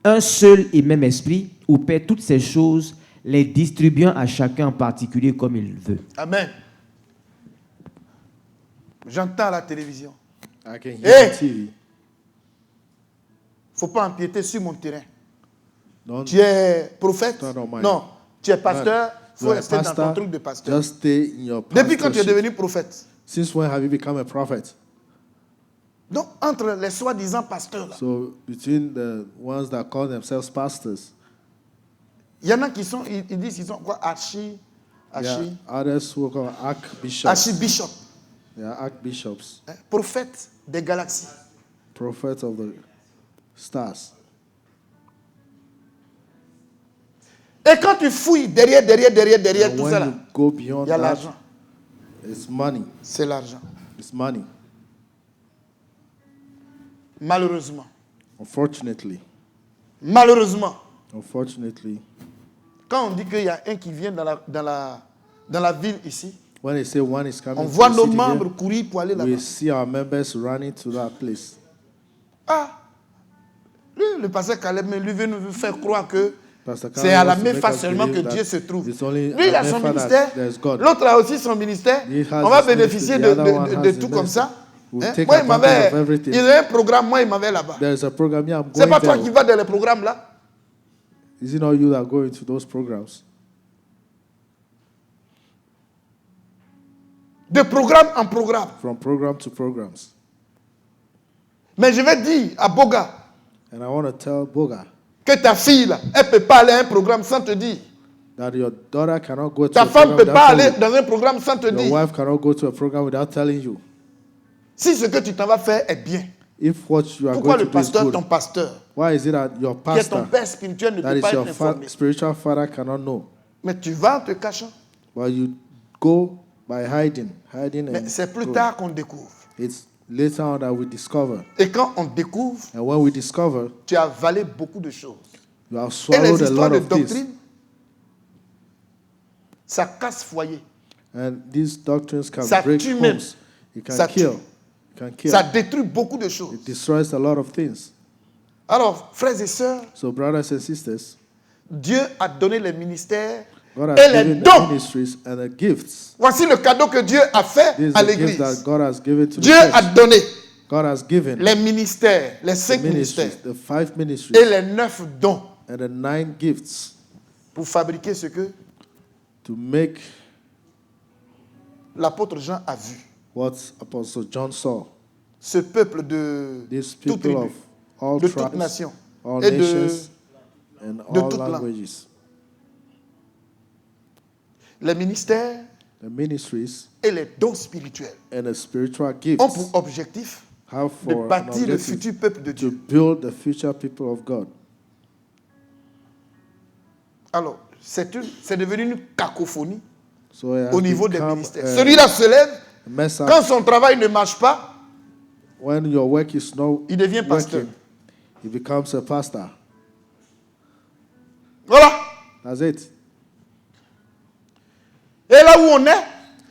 Un seul et même esprit opère toutes ces choses, les distribuant à chacun en particulier comme il veut. Amen. J'entends à la télévision. I can hear Hey! on TV. Il ne faut pas empiéter sur mon terrain. Don't, Tu es prophète? Turn on my- Non. Tu es pasteur? faut You are a rester dans ton pastor, truc de pasteur. just stay in your Depuis quand tu es pastorship. devenu prophète? Since when have you become a prophet? Donc, entre les soi-disant pasteurs, là, So between the ones that call themselves pastors, il y en a qui sont, ils disent qu'ils sont quoi? there are others who are called archbishops. Archibishop, They are archbishops, hein, prophète des galaxies. prophets of the stars. Et quand tu fouilles derrière And tout when ça là, you go beyond il y a that, l'argent. it's money. C'est l'argent. It's money. Malheureusement. Unfortunately, Quand on dit qu'il y a un qui vient dans la ville ici, when they say one is coming on to voit the nos city membres here, courir pour aller là-bas. we see our members running to that place. Ah, le pasteur Caleb, lui veut nous faire croire que Pastor c'est Caleb à la wants to même make face us seulement que believe Dieu that se trouve. it's only Lui, il at a son Memphis that ministère. there's God. L'autre a aussi son ministère. He has On va his ministry. bénéficier The other one de has tout his comme ça. We'll Hein? take Moi, advantage of everything. il y a un programme, moi, il m'avait là-bas. There is a program here. I'm C'est going pas toi qui there. vas dans les programmes là. Is it not you that go into those programs? De programme en programme. From program to programs. Mais je vais dire à Boga And I want to tell Boga que ta fille là, elle ne peut pas aller à un programme sans te dire. that your daughter cannot go to Ta a femme ne program peut pas without aller telling dans un programme sans te you. Your dire. wife cannot go to a program without telling you. Si ce que tu t'en vas faire est bien, If what you are pourquoi going le to do is pasteur, good, ton pasteur, why is it that your qui est ton pastor, père spirituel, ne that peut is pas your être informé? spiritual father, cannot know? Mais tu vas en te cachant. But you go by hiding Mais and c'est plus go. tard qu'on découvre. It's later on that we discover. Et quand on découvre, And when we discover, tu as avalé beaucoup de choses. you have Et les swallowed a histoires lot de of things. doctrine, ça casse foyer. And these doctrines can Ça break tue même. homes. It can Ça kill. tue. It can kill. Ça détruit beaucoup de choses. It destroys a lot of things. Alors, frères et sœurs, So, brothers and sisters, Dieu a donné les ministères God et has les given the dons. ministries and the gifts. Voici le cadeau que Dieu a fait This is à the gift l'église. that God has given to Dieu the a church. donné God has given les ministères, les 5 ministries, ministères the 5 et ministries, les 9 dons and the 9 gifts pour fabriquer ce que to make l'apôtre Jean a vu. what Apostle John saw. Ce peuple de These toute people tribu, of all de toute tribes, nation all et de nations, and de all toute langue. languages. les ministères The ministries et les dons spirituels and the spiritual ont gifts pour objectif have de for an bâtir le objective futur peuple de to Dieu. build the future people of God. Alors, c'est devenu une cacophonie So it has au niveau des become ministères. a Celui-là se lève, mess up. quand son travail ne marche pas, When your work is not il devient pasteur. working, he becomes a pastor. Voilà. That's it. Et là où on est,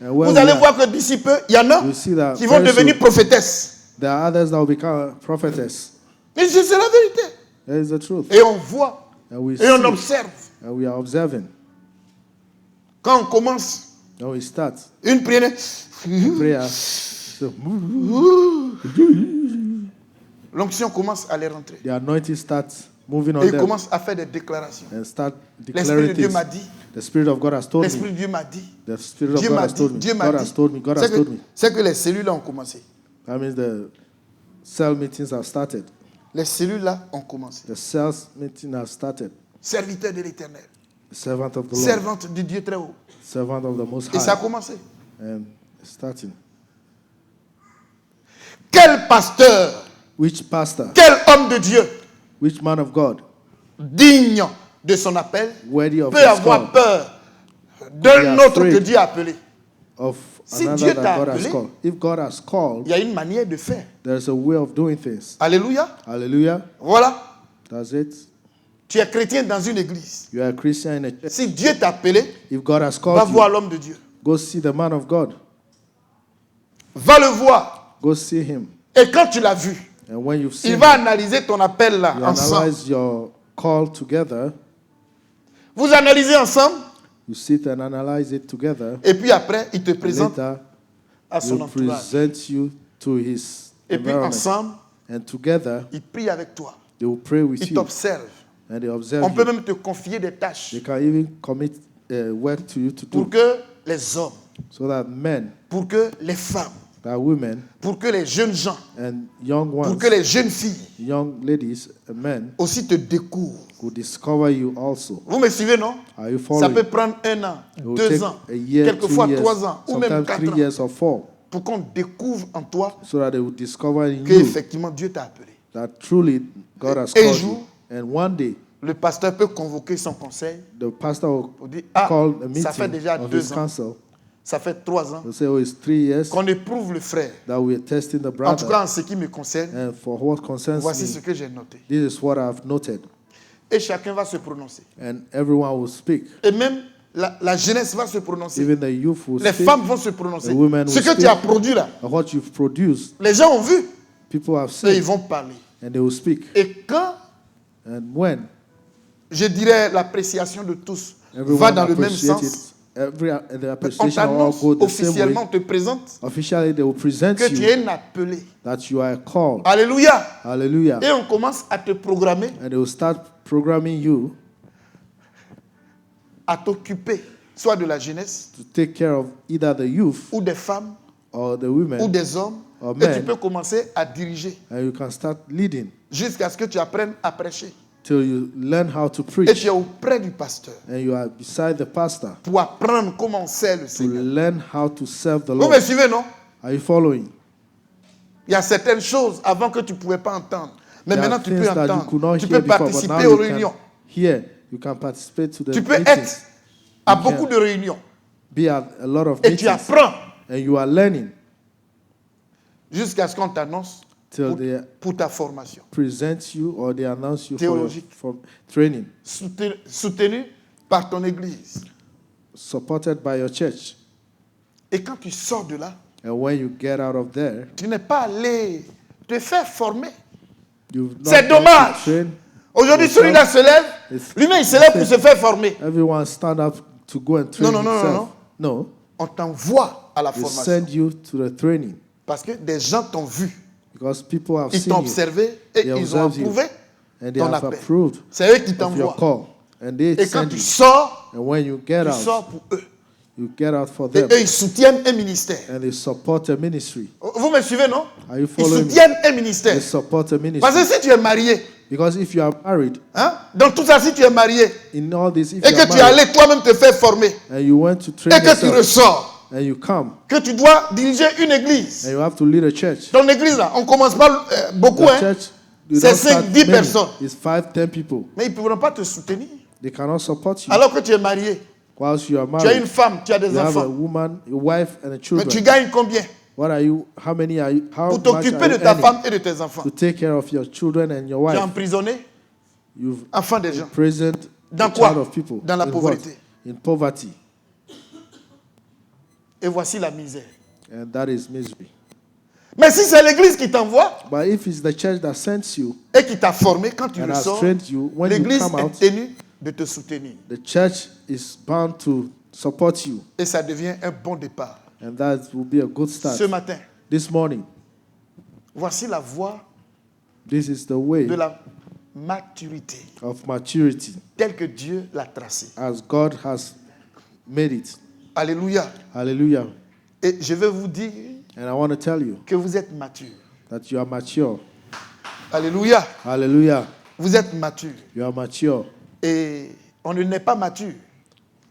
And where vous we allez are, voir que d'ici peu, il y en a you see that qui vont very devenir soon, prophétesses. there are others that will become a prophetess. Mais c'est la vérité. That is the truth. Et on voit, And we et on see, observe. and we are observing. Quand on commence Now we start une prière, prayer. So, l'onction commence à les rentrer. the anointing starts moving on Et il them commence à faire des déclarations. and start L'Esprit de declaring Dieu things. m'a dit, The Spirit of God has told l'Esprit me. de Dieu m'a dit, The Spirit of Dieu God m'a has told dit, me. Dieu m'a God has dit. told me. God has told me. C'est que les cellules là ont commencé. That means the cell meetings have started. Les cellules là ont commencé. The sales meeting has started. Serviteur de l'Éternel, The servant of the Lord. servante du Dieu très haut. Servant of the Most Et ça a High. commencé. And it's starting. Quel pasteur, Which pastor, quel homme de Dieu which man of God, digne de son appel worthy of peut his avoir call, peur Be d'un autre afraid. que Dieu a appelé. of Si another Dieu that t'a God has appelé, called? If God has called, Il y a une manière de faire. there's a way of doing things. Alléluia. Hallelujah. Voilà. That's it. Tu es chrétien dans une église. You are a Christian in a church. Si Dieu t'a appelé, If God has va called voir you, l'homme de Dieu. go see the man of God. Va le voir. Go see him. Et quand tu l'as vu, And when you've il seen va him, analyser ton appel là, you ensemble. analyze your call together. Vous analysez ensemble. You sit and analyze it together. Et puis après, il te And présente later, à son you entourage. present you to his Et puis environment. ensemble, And together, il prie avec toi. they will pray with Il you. t'observe. And they observe On peut you. même te confier des tâches. They can even commit work to you to pour do, que les hommes, so that men, pour que les femmes, that women, pour que les jeunes gens, and young pour ones, que les jeunes filles young ladies and men aussi te découvrent. who discover you also. Vous me suivez, non? Are you Ça following? peut prendre 1 an, It will 2 take ans, a year, quelquefois 2 years, 3 ans, ou même sometimes 4 3 ans, years or 4, pour qu'on découvre en toi so that they will discover in you qu'effectivement Dieu t'a appelé. that truly God has Un called jour, you. And one day, le pasteur peut convoquer son conseil the pastor pour will dire, ah, call a ça fait meeting déjà of 2 his ans, council. ça fait 3 ans, They'll say, oh, it's 3 years qu'on éprouve le frère. that we are testing the En tout brother. cas, en ce qui me concerne, And for what concerns voici ce me, que j'ai noté. this is what I've noted. Et chacun va se prononcer. And everyone will speak. Et même la jeunesse va se prononcer. Even the youth will Les speak. femmes vont se prononcer. The women Ce will que tu speak. as produit là, And what you've produced, les gens ont vu people have et ils seen, vont parler. and they will speak. Et quand, And when je dirais, l'appréciation de tous va everyone dans le même appreciates sens, it, the on appreciation will all t'annonce go the same way. officiellement, on te présente Officially, they will present que tu you es un appelé. that you are called. Alléluia. Hallelujah. Et on commence à te programmer, And they will start programming you à t'occuper, soit de la jeunesse, to take care of either the youth ou des femmes, or the ou women, des hommes. or Et tu men. peux commencer à diriger And you can start leading jusqu'à ce que tu apprennes à prêcher. till you learn how to Et preach. tu es auprès du pasteur And you are beside the pastor pour apprendre comment on sert le to Seigneur. learn how to serve the Vous Lord. me suivez, non? Are you following? Il y a certaines choses avant que tu ne pouvais pas entendre. Mais There are maintenant, tu things peux that you could not entendre. Tu hear peux before, but participer now aux you réunions. can hear. You can participate to the Tu peux meetings, être à beaucoup de réunions. be at a lot of Et tu meetings, apprends and you are learning jusqu'à ce qu'on t'annonce till they pour ta formation. present you or they announce you for, Théologique. for training, Soutenu par ton église. supported by your church. Et quand tu sors de là, And when you get out of there, tu n'es pas allé te faire former. you've not C'est gone to dommage. train. Aujourd'hui, yourself. celui-là se lève. It's- Lui-même, il se lève pour se faire former. Everyone stand up to go and train Non, non, non, himself. non, No, On t'envoie à la they formation. send you to the training Parce que des gens t'ont vu. because people have Ils seen t'ont you observé et They ils ont observe you. approuvé and they ton have appel. approved C'est eux qui of your t'envoient. call. And they Et quand send tu you. sors, And when you get tu out, sors pour eux. you get out for Et them. eux, ils soutiennent un ministère. And they support a ministry. Vous me suivez, non? Are you Ils following me? soutiennent un ministère. They support a ministry. Parce que si tu es marié, Because if you are married, hein, dans tout ça, si tu es marié, in all this, if et you que are tu es married, allé toi-même te faire former, and you went to et train que tu yourself, ressors, and you come, que tu dois diriger une église. and you have to lead a church. Ton église, là, on commence pas beaucoup, The hein, church, you c'est don't start 5-10 many. personnes. It's 5-10 people. Mais ils ne pourront pas te soutenir. They cannot support you. Alors que tu es marié, Whilst you are tu as une married, femme, tu as des you have a enfants. woman, a wife, and a Mais children. tu gagnes combien What are you? How many are you? How pour much are t'occuper you de ta earning femme et de tes enfants? to take care of your children and your Tu as wife? emprisonné You've enfants des gens. imprisoned Dans a quoi? child of people. Dans la In what? pauvreté. In poverty, Et voici la misère. and that is misery. Mais si c'est l'église qui t'envoie But if it's the church that sends you et qui t'a formé, quand tu and le has sors, trained you, when you l'église come est out, tenue de te soutenir. the church is bound to support you, Et ça devient un bon départ. and that will be a good start. Ce matin, This morning, voici la voie this is the way de la maturité, of maturity telle que Dieu l'a tracée. as God has made it. Alléluia. Hallelujah. Et je vais vous dire And I want to tell you que vous êtes mature. that you are mature. Alléluia. Hallelujah. Vous êtes mature. You are mature. Et on ne naît pas mature.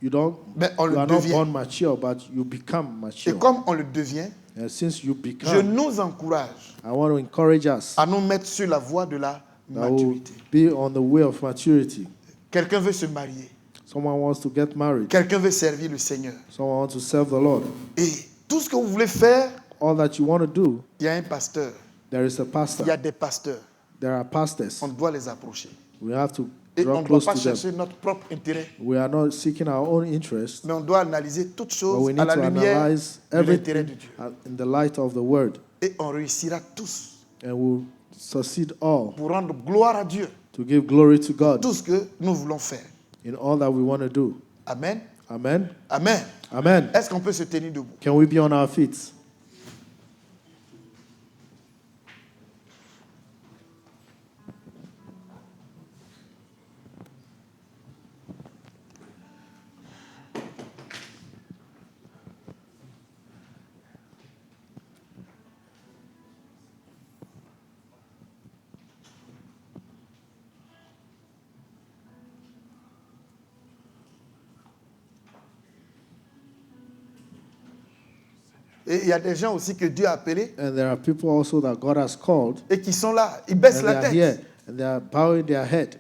You don't. Mais on You le are not devient. born mature, but you become Et mature. comme on le devient, And since you je become, nous encourage I want to encourage us à nous mettre sur la voie de la that will maturité. be on the way of maturity. Quelqu'un veut se marier. Someone wants to get married. Quelqu'un veut servir le Seigneur. Someone wants to serve the Lord. Et tout ce que vous voulez faire, All that you want to do, il y a un pasteur. there is a Il y a pastor. des pasteurs. There are pastors. On doit les approcher. We have to Et on draw ne doit close pas to them. chercher notre propre intérêt. We are not seeking our own interest, Mais on doit analyser toutes but choses we à need la to lumière analyze de l'intérêt de everything Dieu. in the light of the Word, Et on réussira tous and we'll succeed all pour rendre gloire à Dieu. to give glory to God Tout ce que nous voulons faire. in all that we want to do. Amen. Amen. Amen. Amen. Est-ce qu'on peut se tenir debout? Can we be on our feet? Et il y a des gens aussi que Dieu a appelés And there are people also that God has called, et qui sont là. Ils baissent and they la are here, tête. and they are bowing their head.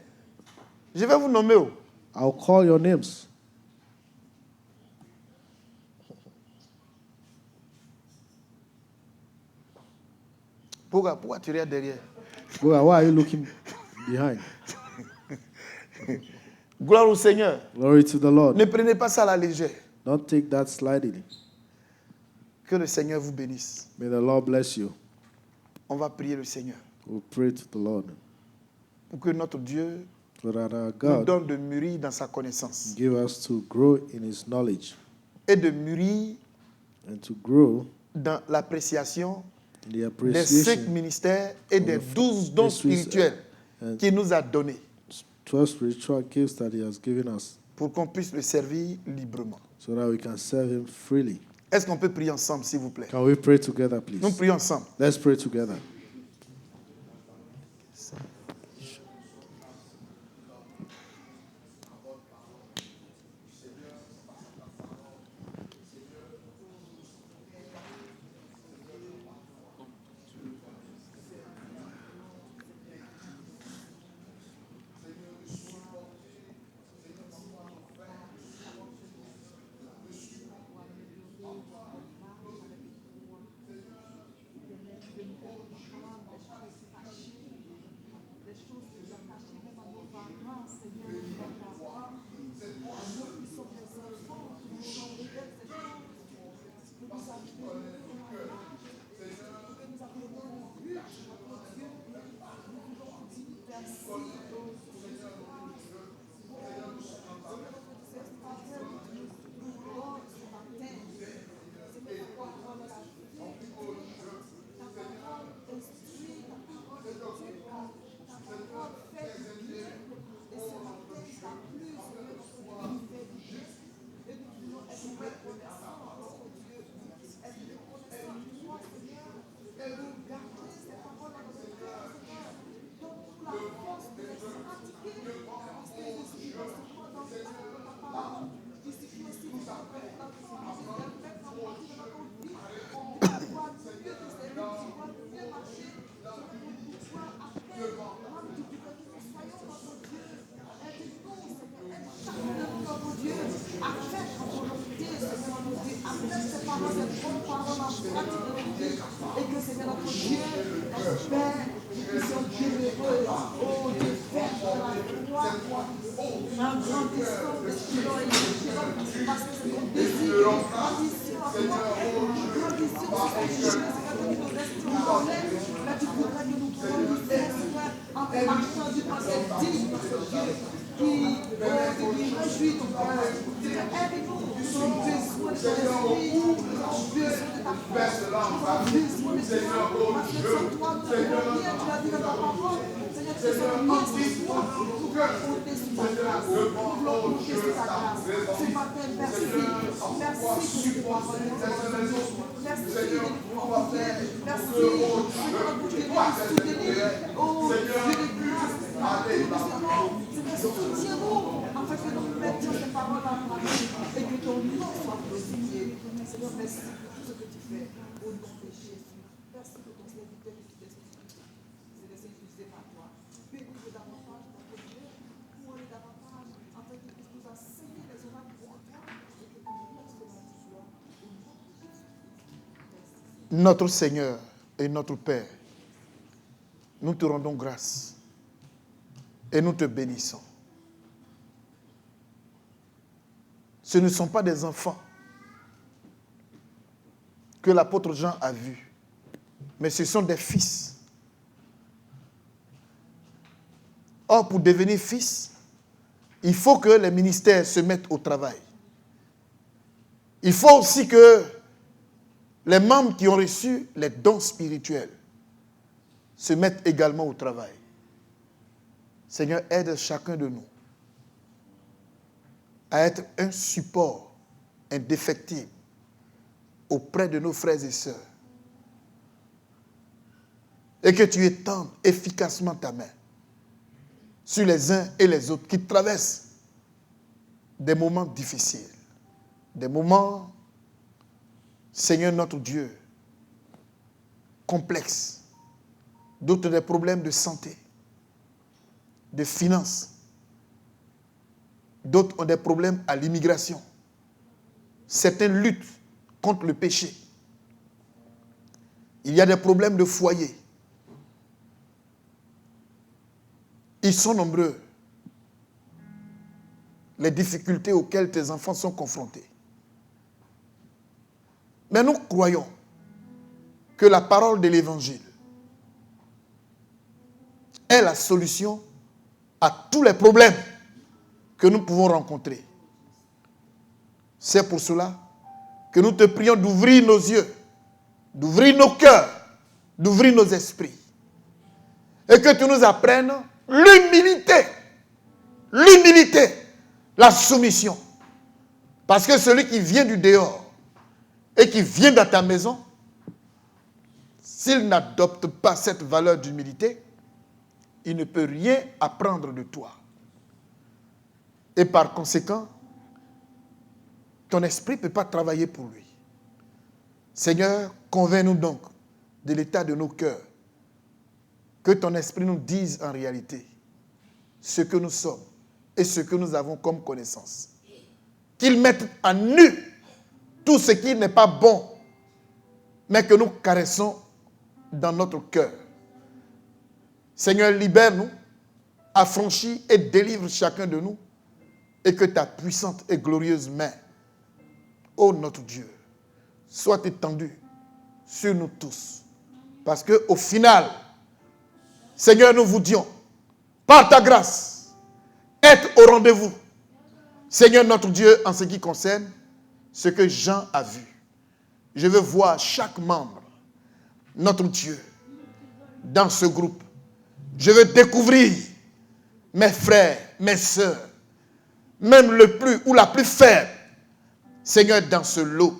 Je vais vous nommer. Oh. I'll call your names. Pourquoi tu regardes derrière? Why are you looking behind? Gloire au Seigneur. Glory to the Lord. Ne prenez pas ça à la légère. Don't take that slightly. Que le Seigneur vous bénisse. May the Lord bless you. On va prier le Seigneur We'll pray to the Lord. pour que notre Dieu So that our nous God donne de mûrir dans sa connaissance give us to grow in His knowledge et de mûrir and to grow dans l'appréciation in the des 5 appreciation ministères et des 12 dons des Suisses, spirituels qu'il nous a donnés 12 spiritual gifts that He has given us pour qu'on puisse le servir librement. so that we can serve Him freely. Est-ce qu'on peut prier ensemble, s'il vous plaît? Can we pray together, please? Nous prions ensemble. Let's pray together. Notre Seigneur et notre Père, nous te rendons grâce et nous te bénissons. Ce ne sont pas des enfants que l'apôtre Jean a vus, mais ce sont des fils. Or, pour devenir fils, il faut que les ministères se mettent au travail. Il faut aussi que les membres qui ont reçu les dons spirituels se mettent également au travail. Seigneur, aide chacun de nous à être un support indéfectible auprès de nos frères et sœurs. Et que tu étendes efficacement ta main sur les uns et les autres qui traversent des moments difficiles, des moments Seigneur notre Dieu, complexes. D'autres ont des problèmes de santé, de finances. D'autres ont des problèmes à l'immigration. Certains luttent contre le péché. Il y a des problèmes de foyer. Ils sont nombreux, les difficultés auxquelles tes enfants sont confrontés. Mais nous croyons que la parole de l'Évangile est la solution à tous les problèmes que nous pouvons rencontrer. C'est pour cela que nous te prions d'ouvrir nos yeux, d'ouvrir nos cœurs, d'ouvrir nos esprits. Et que tu nous apprennes l'humilité, la soumission. Parce que celui qui vient du dehors et qui vient dans ta maison, s'il n'adopte pas cette valeur d'humilité, il ne peut rien apprendre de toi. Et par conséquent, ton esprit ne peut pas travailler pour lui. Seigneur, convainc-nous donc de l'état de nos cœurs. Que ton esprit nous dise en réalité ce que nous sommes et ce que nous avons comme connaissance. Qu'il mette à nu tout ce qui n'est pas bon, mais que nous caressons dans notre cœur. Seigneur, libère-nous, affranchis et délivre chacun de nous, et que ta puissante et glorieuse main, ô notre Dieu, soit étendue sur nous tous. Parce qu'au final, Seigneur, nous vous disons, par ta grâce, être au rendez-vous. Seigneur notre Dieu, en ce qui concerne ce que Jean a vu. Je veux voir chaque membre, notre Dieu, dans ce groupe. Je veux découvrir mes frères, mes sœurs, même le plus ou la plus faible, Seigneur, dans ce lot.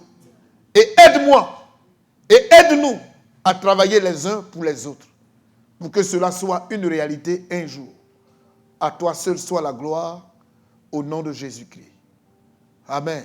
Et aide-moi et aide-nous à travailler les uns pour les autres, pour que cela soit une réalité un jour. À toi seul soit la gloire, au nom de Jésus-Christ. Amen.